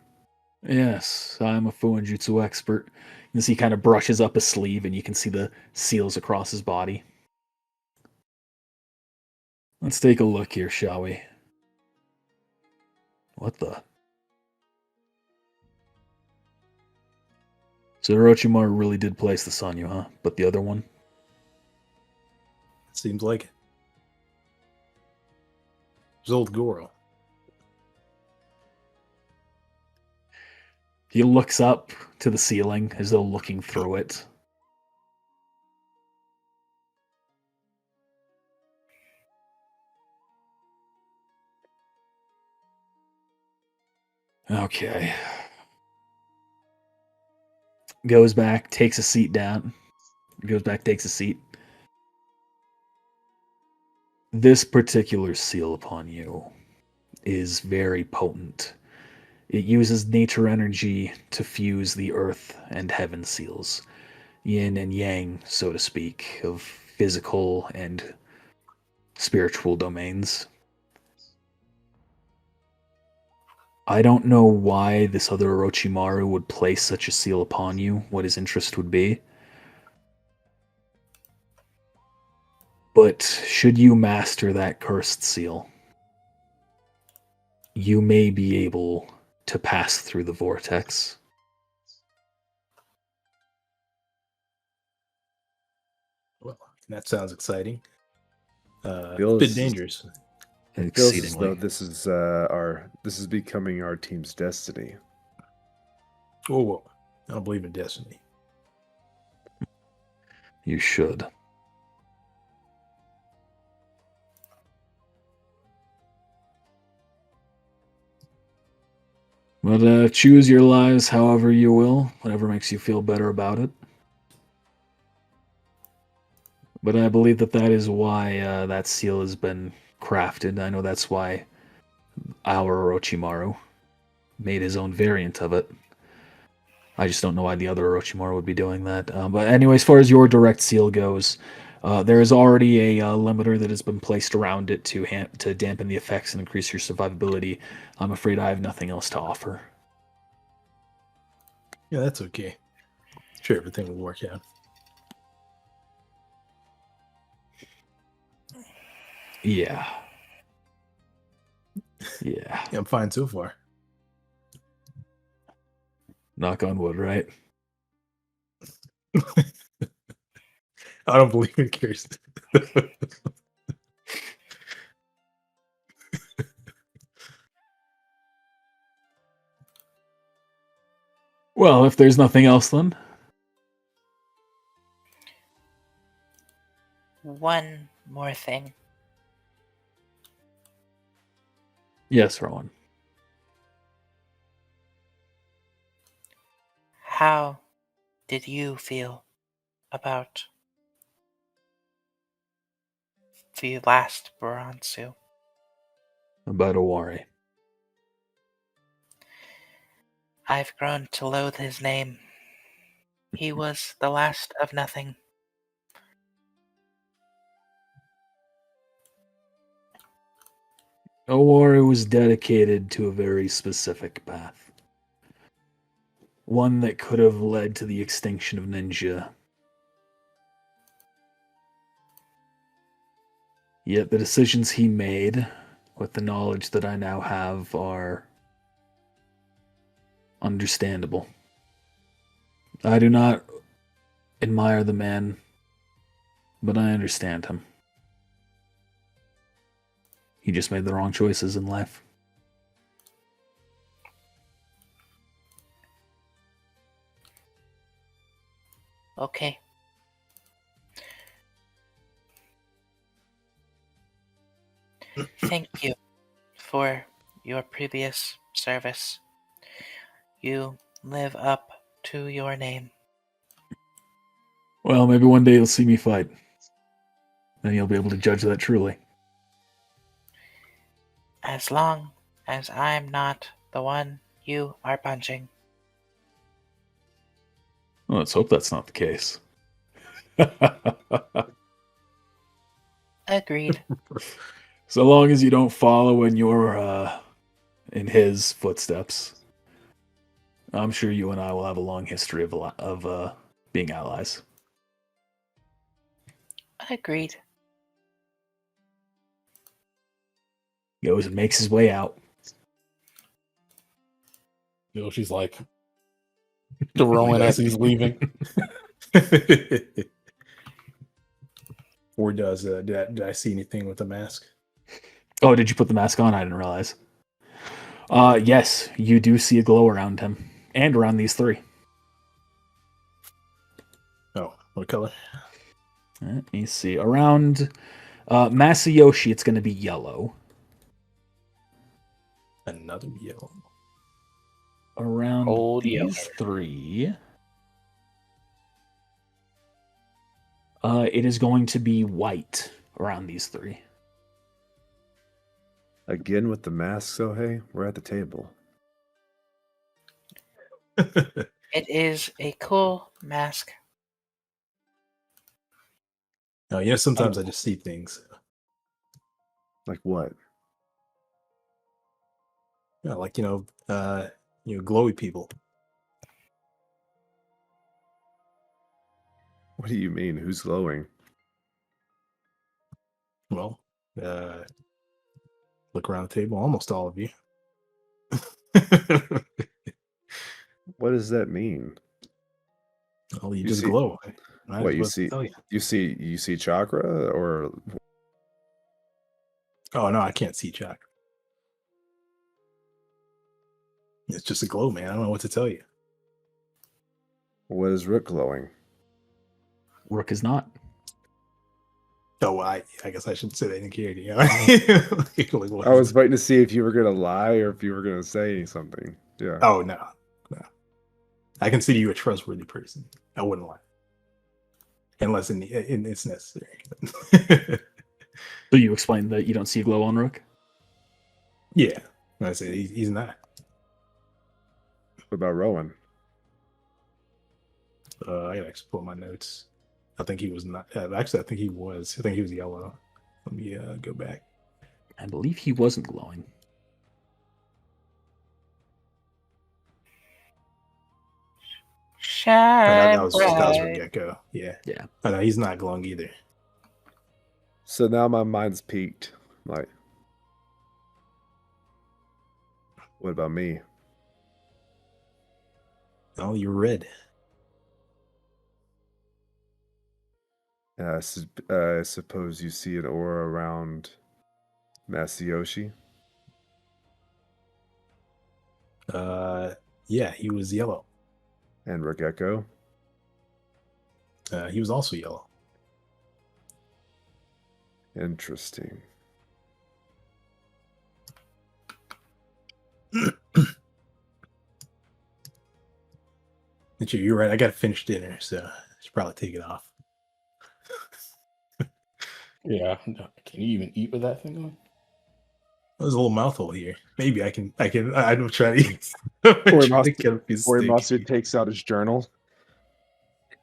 Yes, I'm a Fuinjutsu expert. You can see he kind of brushes up his sleeve and you can see the seals across his body. Let's take a look here, shall we? What the? So Orochimaru really did place this on you, huh? But the other one? Seems like it. It's old Goro. He looks up to the ceiling as though looking through it. Okay. Goes back, takes a seat down. Goes back, takes a seat. This particular seal upon you is very potent. It uses nature energy to fuse the earth and heaven seals, yin and yang, so to speak, of physical and spiritual domains. I don't know why this other Orochimaru would place such a seal upon you, what his interest would be. But should you master that cursed seal, you may be able to pass through the vortex. Well, that sounds exciting. A Feels- bit dangerous. It feels as Exceedingly. though this is becoming our team's destiny. Whoa. I don't believe in destiny. You should. But choose your lives however you will, whatever makes you feel better about it. But I believe that that is why that seal has been crafted. I know that's why our Orochimaru made his own variant of it. I just don't know why the other Orochimaru would be doing that. But anyway, as far as your direct seal goes, there is already a limiter that has been placed around it to dampen the effects and increase your survivability. I'm afraid I have nothing else to offer. Yeah, that's okay. Sure, everything will work out. Yeah. Yeah. Yeah, I'm fine so far. Knock on wood, right? I don't believe in curse. Well, if there's nothing else, then One more thing. yes, Rowan. How did you feel about the last Baransu? About Owari. I've grown to loathe his name. He was the last of nothing. Owari was dedicated to a very specific path. one that could have led to the extinction of ninja. Yet the decisions he made, with the knowledge that I now have, are understandable. I do not admire the man, but I understand him. He just made the wrong choices in life. Okay. Thank you for your previous service. You live up to your name. Well, maybe one day you'll see me fight. Then you'll be able to judge that truly. As long as I'm not the one you are punching. Well, let's hope that's not the case. Agreed. So long as you don't follow in in his footsteps, I'm sure you and I will have a long history of being allies. Agreed. Goes and makes his way out. Yoshi's like throwing as he's leaving. Or did I see anything with the mask? Oh, did you put the mask on? I didn't realize. Yes, you do see a glow around him and around these three. Oh, what color? Let me see. Around Masayoshi, it's going to be yellow. Another yellow. Around Old these yellow. three, it is going to be white around these three. Again with the mask, so hey, we're at the table. It is a cool mask. No, sometimes I just see things. Like what? Yeah, like glowy people. What do you mean? Who's glowing? Well, look around the table, almost all of you. What does that mean? Well, you You just see- glow. I What you was supposed to see? tell you. You see chakra, or Oh no, I can't see chakra. It's just a glow, man. I don't know what to tell you. what is Rook glowing? Rook is not. Oh, I guess I should say that in here. I was waiting to see if you were gonna lie or if you were gonna say something. Yeah. Oh no. I consider you a trustworthy person. I wouldn't lie, unless it's necessary. So you explained that you don't see a glow on Rook? Yeah, I say he's not. What about Rowan? I gotta actually pull my notes. I think he was not. Actually, I think he was. I think he was yellow. Let me go back. I believe he wasn't glowing. Shine That was bright. Gecko. Yeah. Yeah. Oh, no, he's not glowing either. So now my mind's peaked. Like, what about me? Oh, you're red. I suppose you see an aura around Masayoshi. Yeah, he was yellow. And Regeko. He was also yellow. Interesting. You're right. I got to finish dinner, so I should probably take it off. Yeah. Can you even eat with that thing on? There's a little mouthful here. Maybe I can. I'm trying to eat. Corey Trying to get a piece of Corey steak. Mustard takes out his journal.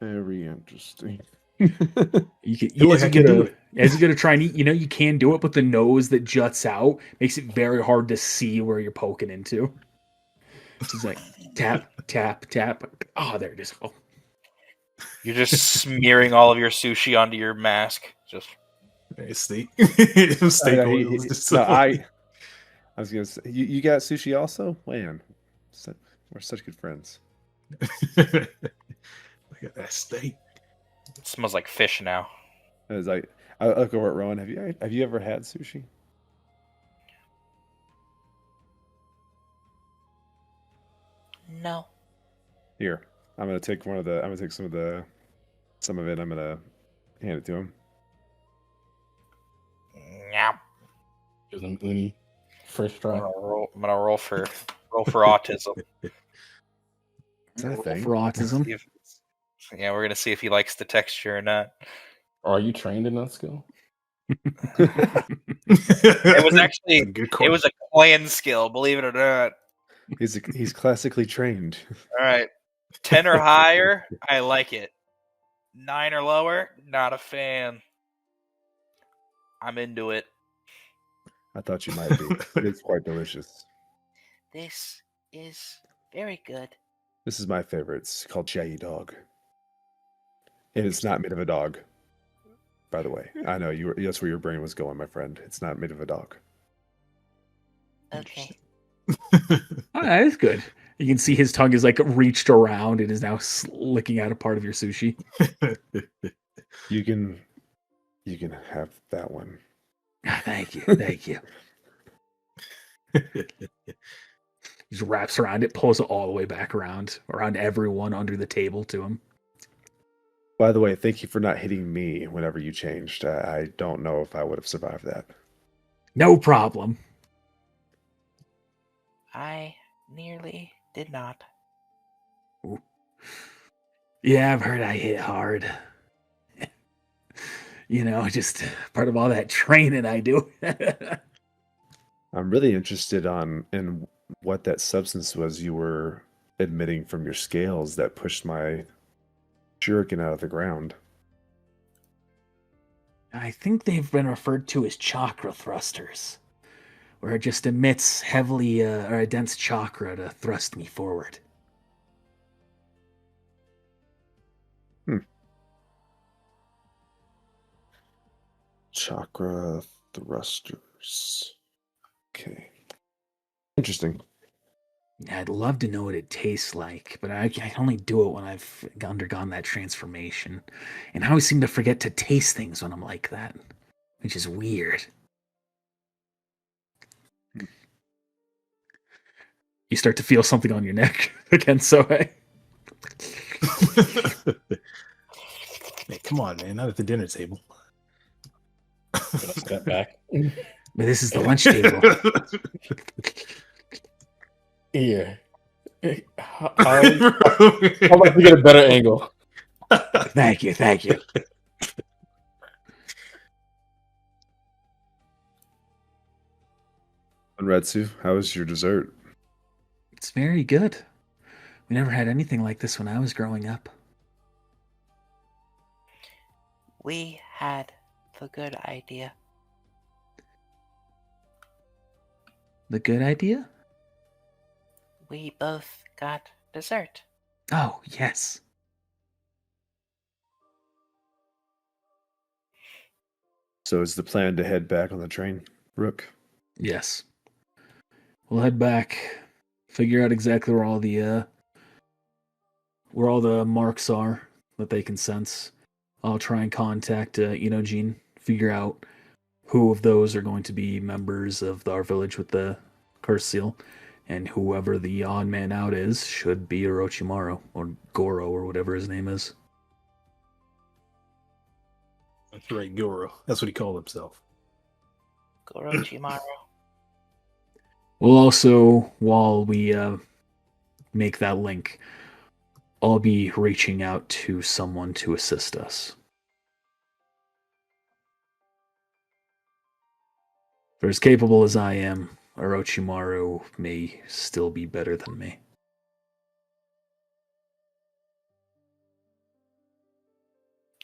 Very interesting. You can, Feel like as I you can get do a, it. as you go to try and eat, you can do it, but the nose that juts out makes it very hard to see where you're poking into. She's like, tap, tap, tap. Oh, there it is. Oh. You're just smearing all of your sushi onto your mask. Just Steak. I Steak know, oil is just no, so funny. I was gonna say, you got sushi also? Man, we're such good friends. Look at that steak. it smells like fish now. I was like, I look over at Rowan. Have you ever had sushi? No. Here, I'm gonna take I'm gonna take some of it. I'm gonna hand it to him. Yeah. Gives him uni. First try. I'm gonna roll for autism. Is that a Roll thing? for autism. See if- yeah, we're gonna see if he likes the texture or not. Are you trained in that skill? It was actually good it was a clan skill, believe it or not. He's classically trained. All right, 10 or higher, I like it. 9 or lower, not a fan. I'm into it. I thought you might be. It's quite delicious. This is very good. This is my favorite. It's called Shaggy Dog, and it's not made of a dog. By the way, I know that's where your brain was going, my friend. It's not made of a dog. Okay. Oh, that is good. You can see his tongue is like reached around and is now licking out a part of your sushi. You can have that one. Thank you. Thank you. He just wraps around it, pulls it all the way back around everyone under the table to him. By the way, thank you for not hitting me whenever you changed. I don't know if I would have survived that. No problem. I nearly did not. Ooh. Yeah, I've heard I hit hard. Just part of all that training I do. I'm really interested in what that substance was you were emitting from your scales that pushed my shuriken out of the ground. I think they've been referred to as chakra thrusters, where it just emits heavily or a dense chakra to thrust me forward. Chakra thrusters. Okay. Interesting. I'd love to know what it tastes like, but I can only do it when I've undergone that transformation. And I always seem to forget to taste things when I'm like that, which is weird. You start to feel something on your neck again, so Hey, come on, man! Not at the dinner table. Gonna step back. But this is the lunch table. Here. I'll like to get a better angle. Thank you. Renretsu, how was your dessert? It's very good. We never had anything like this when I was growing up. We had the good idea. The good idea? We both got dessert. Oh, yes. So is the plan to head back on the train, Rook? Yes. We'll head back, figure out exactly where all the marks are that they can sense. I'll try and contact Inojin, figure out who of those are going to be members of our village with the curse seal, and whoever the odd man out is should be Orochimaru or Goro or whatever his name is. That's right, Goro. That's what he called himself. Gorochimaru. We'll also, while we make that link, I'll be reaching out to someone to assist us. For as capable as I am, Orochimaru may still be better than me.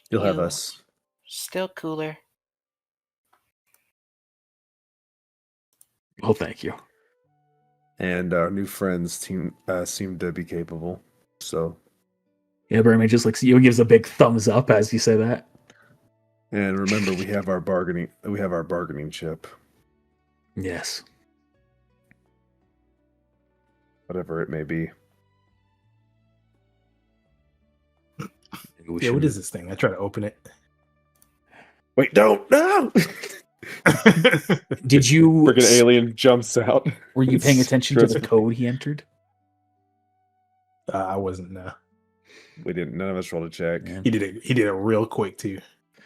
You'll have You- us. Still cooler. Well, thank you. And our new friends seem to be capable. So, Yeah, Berman just looks at you and gives a big thumbs up as you say that. and remember, we have our bargaining chip, Yes. whatever it may be. Maybe we Yeah, what should- is this thing? I try to open it. Wait, don't no! Did you Freaking alien jumps out. Were you paying attention to the code he entered? I wasn't. No, We didn't. None of us rolled a check. Yeah. he did it. He did it real quick too.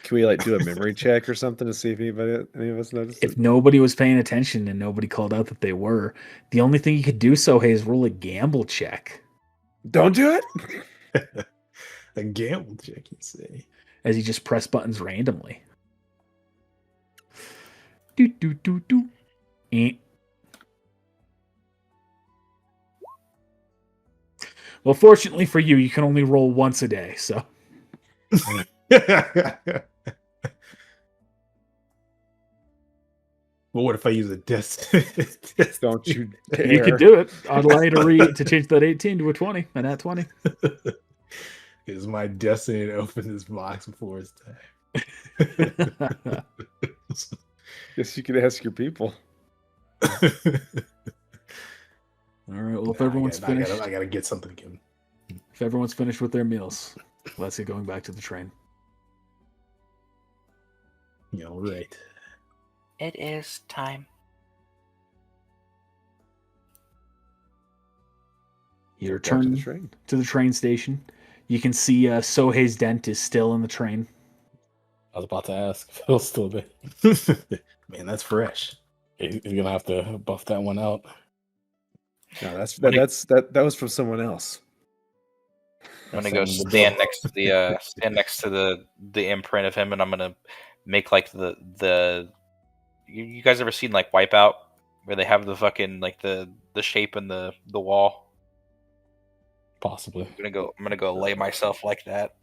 Can we do a memory check or something to see if any of us noticed If it? nobody was paying attention and nobody called out that they were, the only thing you could do so is roll a gamble check Don't do it. A gamble check, you say? as you just press buttons randomly. Do do do do. Eh. Well, fortunately for you, you can only roll once a day, so Well, what if I use a death? Don't you dare. you could do it. I'd allow you to change that 18 to a 20, and at 20. It's my destiny to open this box before it's time. Guess you could ask your people. All right. Well, if everyone's finished, I gotta get something again. if everyone's finished with their meals, let's get going back to the train. Yeah, all right. It is time. You Back to the return train. to the train station. You can see Sohei's dent is still in the train. I was about to ask if it was still there. Man, that's fresh. He's gonna have to buff that one out. No, that was from someone else. I'm gonna go stand next to the imprint of him, and I'm gonna make like the. You guys ever seen like Wipeout, where they have the fucking like the shape in the wall? Possibly. I'm gonna go lay myself like that.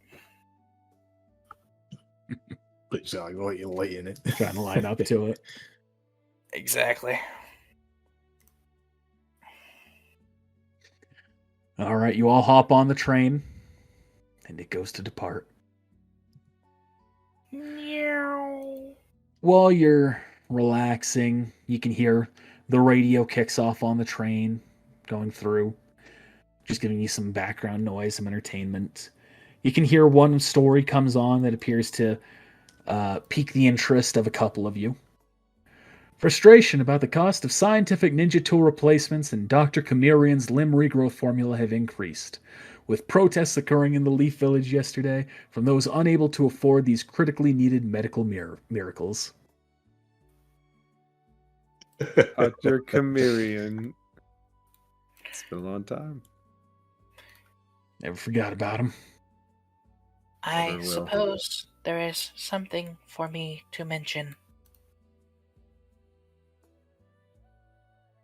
But you like lay in it. Trying to line up to it. Exactly. All right, you all hop on the train, and it goes to depart. While you're relaxing, you can hear the radio kicks off on the train going through, just giving you some background noise, some entertainment. You can hear one story comes on that appears to pique the interest of a couple of you. Frustration about the cost of scientific ninja tool replacements and Dr. Chameleon's limb regrowth formula have increased, with protests occurring in the Leaf Village yesterday from those unable to afford these critically needed medical miracles. Dr. Chameleon. It's been a long time. Never forgot about him. I Never will. suppose there is something for me to mention.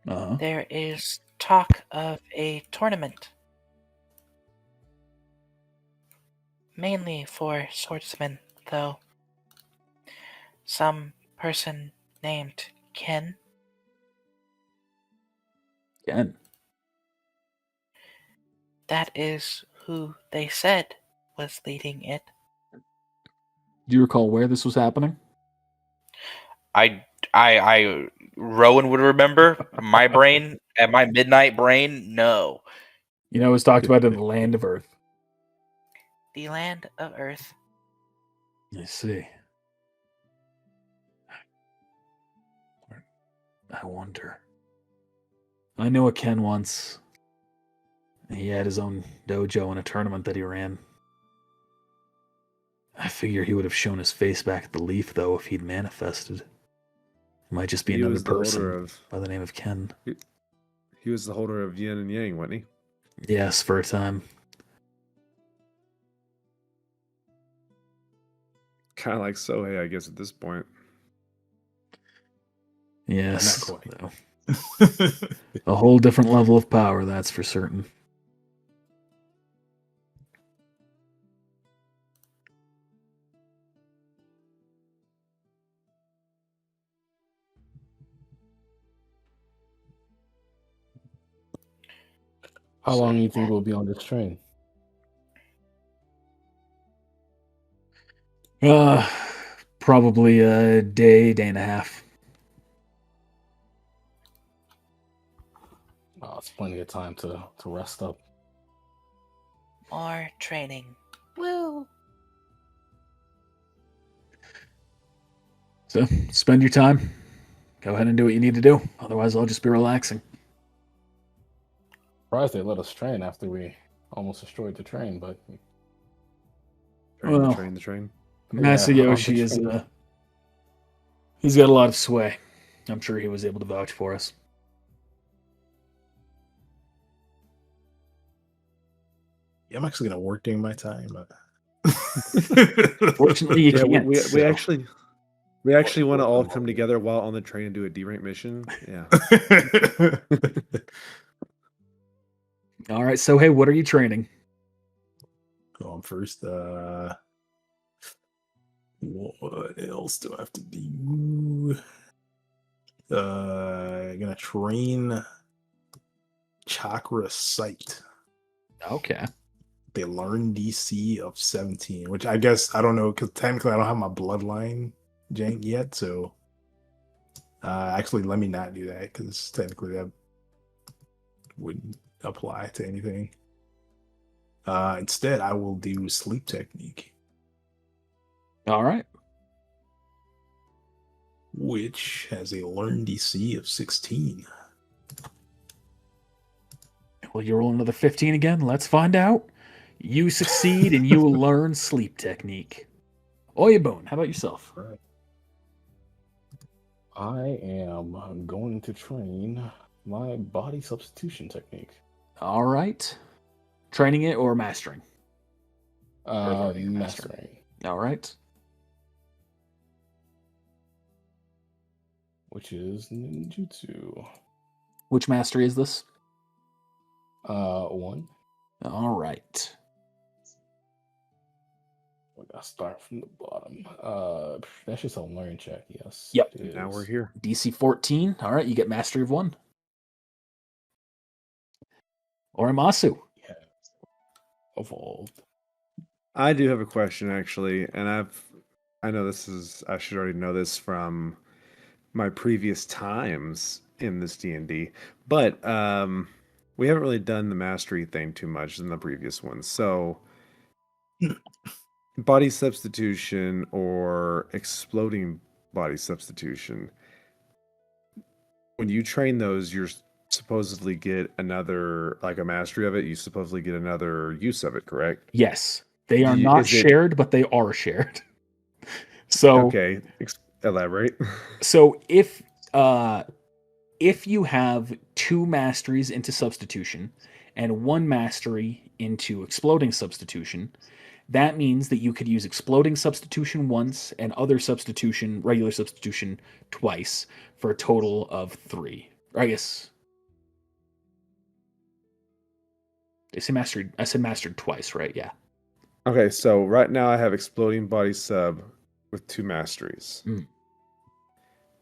Uh-huh. There is talk of a tournament. Mainly for swordsmen, though. Some person named Ken. Ken. That is who they said was leading it. Do you recall where this was happening? I Rowan would remember. My brain, at my midnight brain, no. You know, it was talked about in the land of Earth. The land of Earth. I see. I wonder. I knew a Ken once. He had his own dojo in a tournament that he ran. I figure he would have shown his face back at the Leaf, though, if he'd manifested. He might just be He another was the holder person of- by the name of Ken. He was the holder of yin and yang, wasn't he? Yes, for a time. Kind of like Sohei, I guess, at this point. Yes. Not quite. though. A whole different level of power, that's for certain. How long do you think we'll be on this train? Probably a day, day and a half. It's plenty of time to rest up. More training. Woo! So spend your time. Go ahead and do what you need to do. Otherwise, I'll just be relaxing. Surprised they let us train after we almost destroyed the train, but Train Well, the train. Masayoshi Yeah, is he's got a lot of sway. I'm sure he was able to vouch for us. Yeah, I'm actually gonna work during my time. Fortunately, you Yeah, can't. we so. actually want to all come together while on the train and do a D-rank mission. Yeah. All right. So, hey, what are you training? Going first. What else do I have to do? Gonna train Chakra Sight. Okay. They learn DC of 17, which I guess I don't know because technically I don't have my bloodline jank yet. So, actually, let me not do that because technically that wouldn't apply to anything. Instead, I will do Sleep Technique, All right. which has a learn DC of 16. Well, you roll another 15 again. Let's find out. You succeed and you learn sleep technique. Oyabone, how about yourself? Right. I am going to train my body substitution technique. All right. Training it or mastering? learning and Mastering. All right. Which is ninjutsu. Which mastery is this? 1. All right. We gotta start from the bottom. That's just a learn check, yes. Yep. it Now we're is. here. DC 14. All right, you get mastery of 1. Orimasu. Yeah. Evolved. I do have a question actually, and I know I should already know this from my previous times in this D&D, but we haven't really done the mastery thing too much in the previous ones. So body substitution or exploding body substitution, when you train those, you're supposedly get another, like a mastery of it, you supposedly get another use of it, correct? Yes. They are not is it- shared, but they are shared. So Okay, elaborate. So if you have 2 masteries into substitution and 1 mastery into exploding substitution, that means that you could use exploding substitution once and other substitution, regular substitution, twice for a total of 3. Or I guess I said mastered twice, right? Yeah. Okay, so right now I have exploding body sub with 2 masteries. Mm.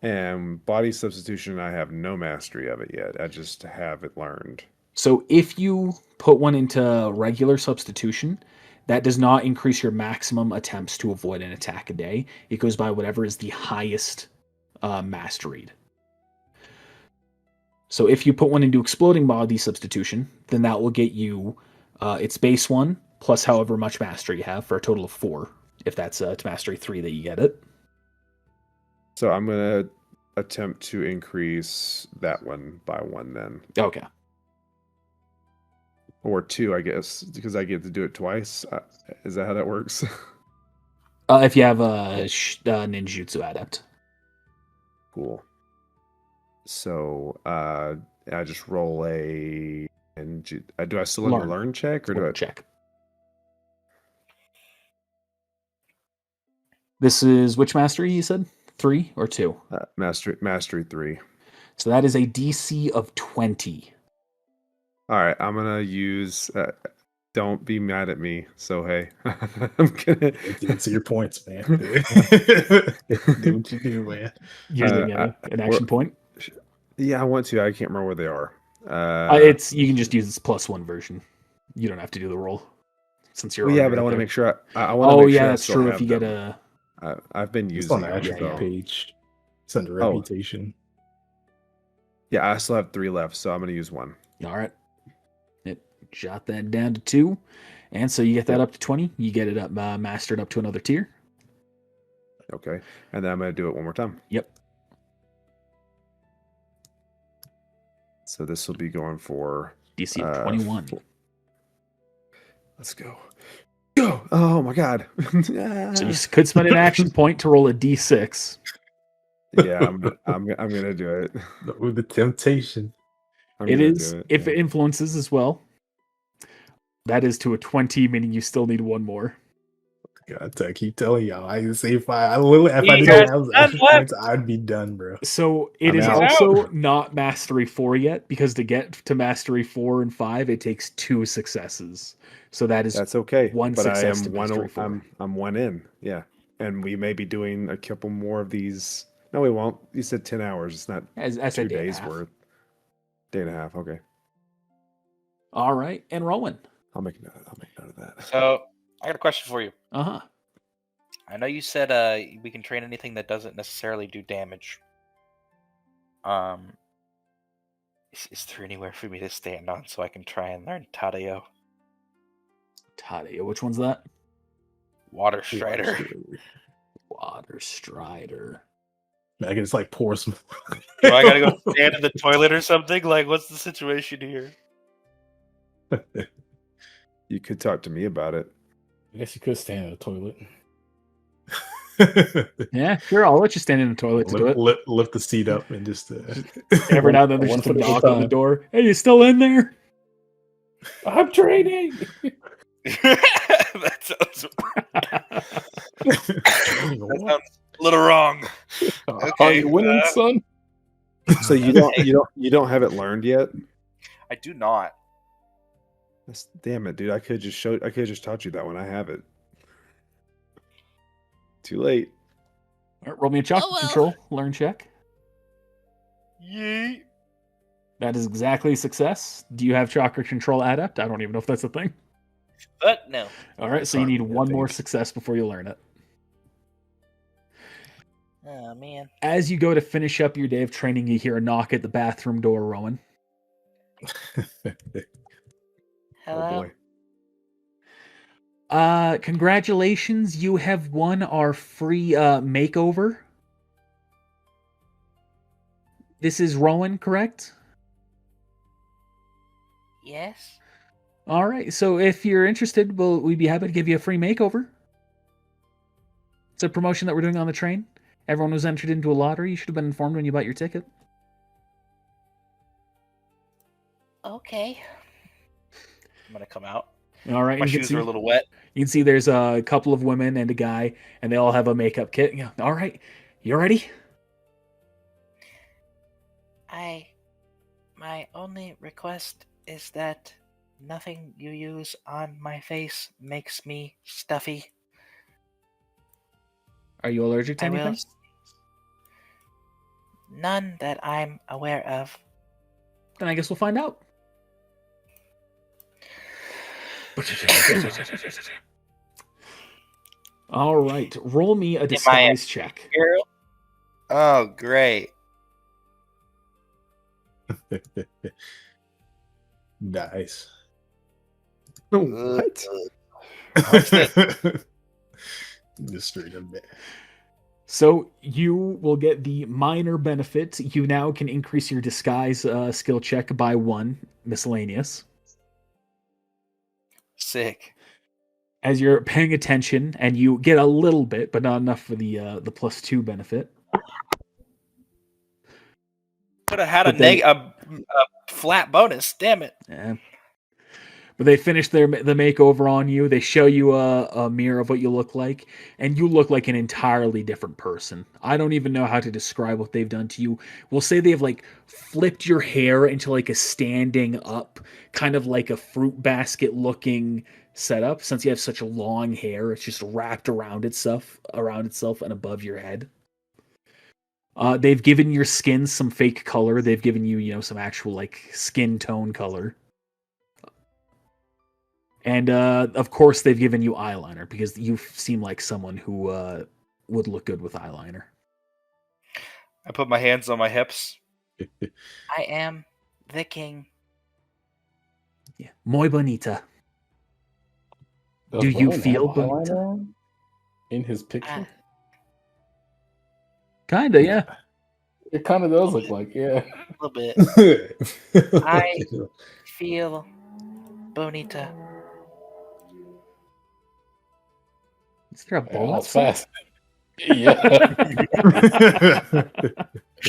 And body substitution, I have no mastery of it yet. I just have it learned. So if you put one into regular substitution, that does not increase your maximum attempts to avoid an attack a day. It goes by whatever is the highest masteried. So if you put one into exploding body substitution, then that will get you its base 1 plus however much mastery you have for a total of 4. If that's to mastery 3 that you get it. So I'm going to attempt to increase that one by 1 then. Okay. Or 2, I guess, because I get to do it twice. Is that how that works? If you have a ninjutsu adept. Cool. So I just roll a... do I still have a learn check? Or do I check? This is which mastery you said? 3 or 2? Mastery 3. So that is a DC of 20. All right, I'm gonna use. Don't be mad at me. So hey, I'm gonna answer your points, man. Do what you do, man. Using an action point. Yeah, I want to. I can't remember where they are. It's you can just use this +1 version. You don't have to do the roll since you're. Well, yeah, already but I right want to there. make sure. I want to Oh make yeah, sure I that's still true. have If you get them. I've been It's on using the them. attribute So. page. It's under Oh. reputation. Yeah, I still have 3 left, so I'm gonna use 1. All right. Jot that down to 2, and so you get that Yep. up to 20. You get it up mastered up to another tier. Okay, and then I'm gonna do it one more time. Yep. So this will be going for DC of 21. Let's go. Go! Oh my god. So you could spend an action point to roll a D6. Yeah, I'm gonna do it. With the temptation. It is if it influences as well. That is to a 20, meaning you still need 1 more. God, I keep telling y'all. I say if I literally if I You didn't guys have done extra left. points, I'd be done, bro. So it I'm is out. also not Mastery 4 yet, because to get to Mastery 4 and 5, it takes 2 successes. So that's okay. one but I success am to Mastery 4. I'm 1 in. Yeah, and we may be doing a couple more of these. No, we won't. You said 10 hours. It's not As 2 a day and a days half. worth. Day and a half. Okay, All right, and Rowan. I'll make note of that. So I got a question for you. Uh-huh. I know you said we can train anything that doesn't necessarily do damage. Is there anywhere for me to stand on so I can try and learn Tadeo? Tadeo, which one's that? Water Strider. Water Strider. I can just like pour some. Do I gotta go stand in the toilet or something? Like, what's the situation here? You could talk to me about it. I guess you could stand in the toilet. Yeah, sure. I'll let you stand in the toilet to do it. Lift the seat up and just. Every now and then there's One just a foot at a knock on the time. door. Hey, you still in there? I'm training. That sounds a little wrong. Are Okay, you winning, son? So you don't have it learned yet? I do not. Damn it, dude! I could just taught you that one. I have it. Too late. All right, roll me a chakra control. Learn check. Yeet. That is exactly a success. Do you have chakra control adept? I don't even know if that's a thing. But no. All right, so you Sorry, need I one more think. success before you learn it. Oh, man. As you go to finish up your day of training, you hear a knock at the bathroom door, Rowan. Hello? Oh boy. Congratulations, you have won our free makeover. This is Rowan, correct? Yes? All right, so if you're interested, we'd be happy to give you a free makeover. It's a promotion that we're doing on the train. Everyone was entered into a lottery. You should have been informed when you bought your ticket. Okay. I'm gonna come out. All right, My you can shoes are a see, little wet. you can see there's a couple of women and a guy, and they all have a makeup kit. Yeah. All right, you ready? My only request is that nothing you use on my face makes me stuffy. Are you allergic to I anything? will. None that I'm aware of. Then I guess we'll find out. All right, roll me a disguise check. Girl. Oh, great. Nice. What? Just straight up there. So you will get the minor benefit. You now can increase your disguise skill check by 1, miscellaneous. Sick. As you're paying attention, and you get a little bit, but not enough for the +2 benefit. Could have had But then- a flat bonus. Damn it. Yeah. But they finish the makeover on you. They show you a mirror of what you look like, and you look like an entirely different person. I don't even know how to describe what they've done to you. We'll say they've like flipped your hair into like a standing up, kind of like a fruit basket looking setup. Since you have such long hair, it's just wrapped around itself and above your head. They've given your skin some fake color. They've given you, some actual like skin tone color. And of course, they've given you eyeliner because you seem like someone who would look good with eyeliner. I put my hands on my hips. I am the king. Yeah, muy bonita. Does Do you Rowan feel have bonita? eyeliner on in his picture? Kinda, yeah. It kind of does look like, yeah. A little bit. I feel bonita. Is there a Yeah, bowl that was outside? fast. Yeah,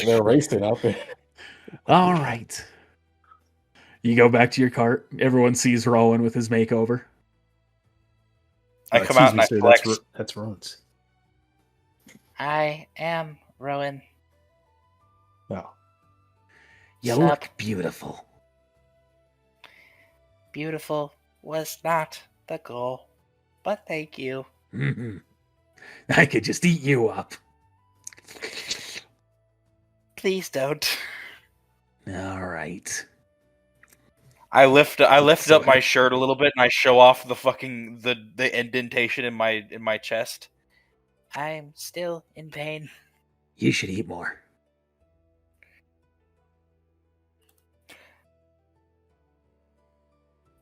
they're racing out there. All right. You go back to your cart. Everyone sees Rowan with his makeover. I come out and I sir, flex. that's Rowan's. I am Rowan. No. You Sup? look beautiful. Beautiful was not the goal, but thank you. Mm-hmm. I could just eat you up. Please don't. All right. I lift up my shirt a little bit and I show off the fucking the indentation in my chest. I'm still in pain. You should eat more.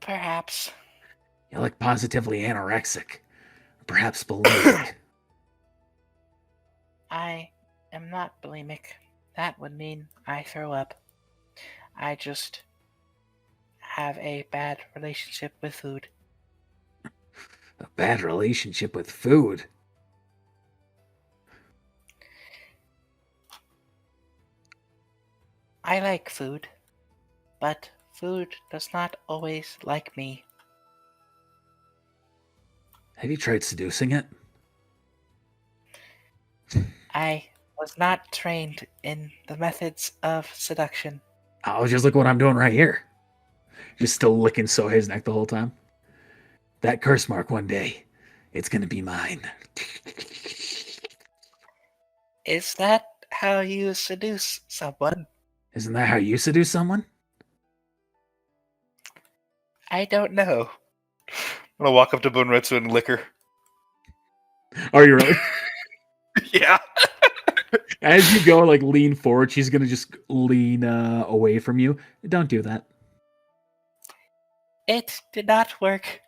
Perhaps. You look positively anorexic. Perhaps bulimic. I am not bulimic. That would mean I throw up. I just have a bad relationship with food. A bad relationship with food. I like food, but food does not always like me. Have you tried seducing it? I was not trained in the methods of seduction. Oh, just look what I'm doing right here. Just still licking Sohei's neck the whole time. That curse mark one day, it's gonna be mine. Is that how you seduce someone? Isn't that how you seduce someone? I don't know. I'm gonna walk up to Bunretsu and lick her. Are you really? Yeah. As you go, like lean forward, she's gonna just lean away from you. Don't do that. It did not work.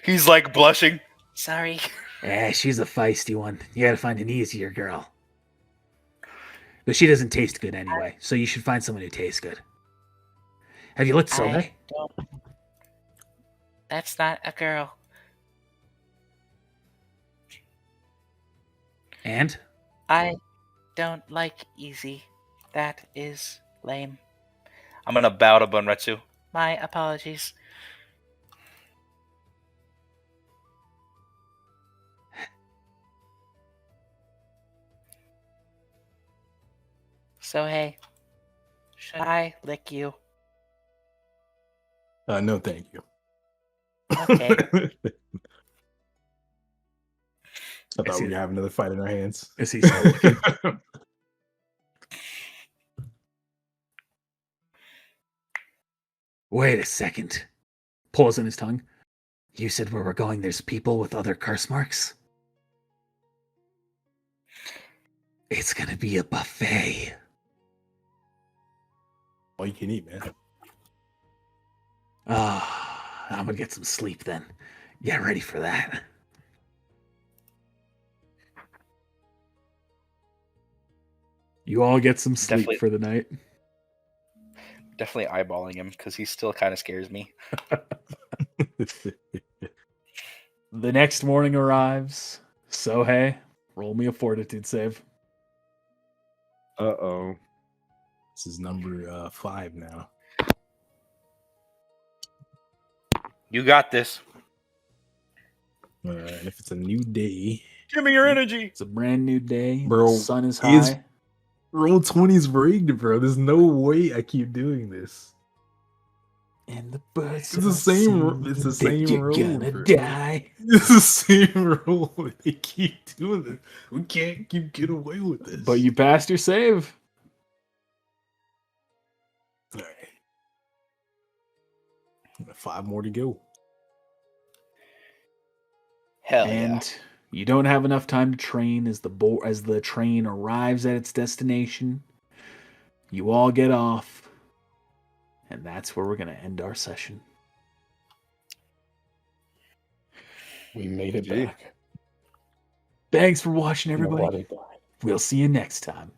He's like blushing. Sorry. She's a feisty one. You gotta find an easier girl. But she doesn't taste good anyway, so you should find someone who tastes good. Have you licked Sohei? I don't. That's not a girl. And? I don't like easy. That is lame. I'm gonna bow to Bunretsu. My apologies. So hey, should I lick you? No, thank you. Okay. I thought we'd have another fight in our hands. Is he still looking? Wait a second. Pulls in his tongue. You said where we're going there's people with other curse marks? It's gonna be a buffet. All you can eat, man. I'm gonna get some sleep then. Get ready for that. You all get some sleep Definitely. for the night. Definitely eyeballing him because he still kind of scares me. The next morning arrives. So hey, roll me a fortitude save. Uh-oh. This is number 5 now. You got this. And if it's a new day, Give me your energy. It's a brand new day. Bro, The sun is high. is- roll 20's rigged, bro. There's no way I keep doing this. And the birds It's the are same. singing It's the that same you're rule. gonna bro. die. It's the same rule. They keep doing this. We can't keep getting away with this. But you passed your save. All right. 5 more to go. Hell And you don't have enough time to train as the train arrives at its destination. You all get off, and that's where we're gonna end our session. We made it Gee. back. Thanks for watching, everybody. Nobody died. We'll see you next time.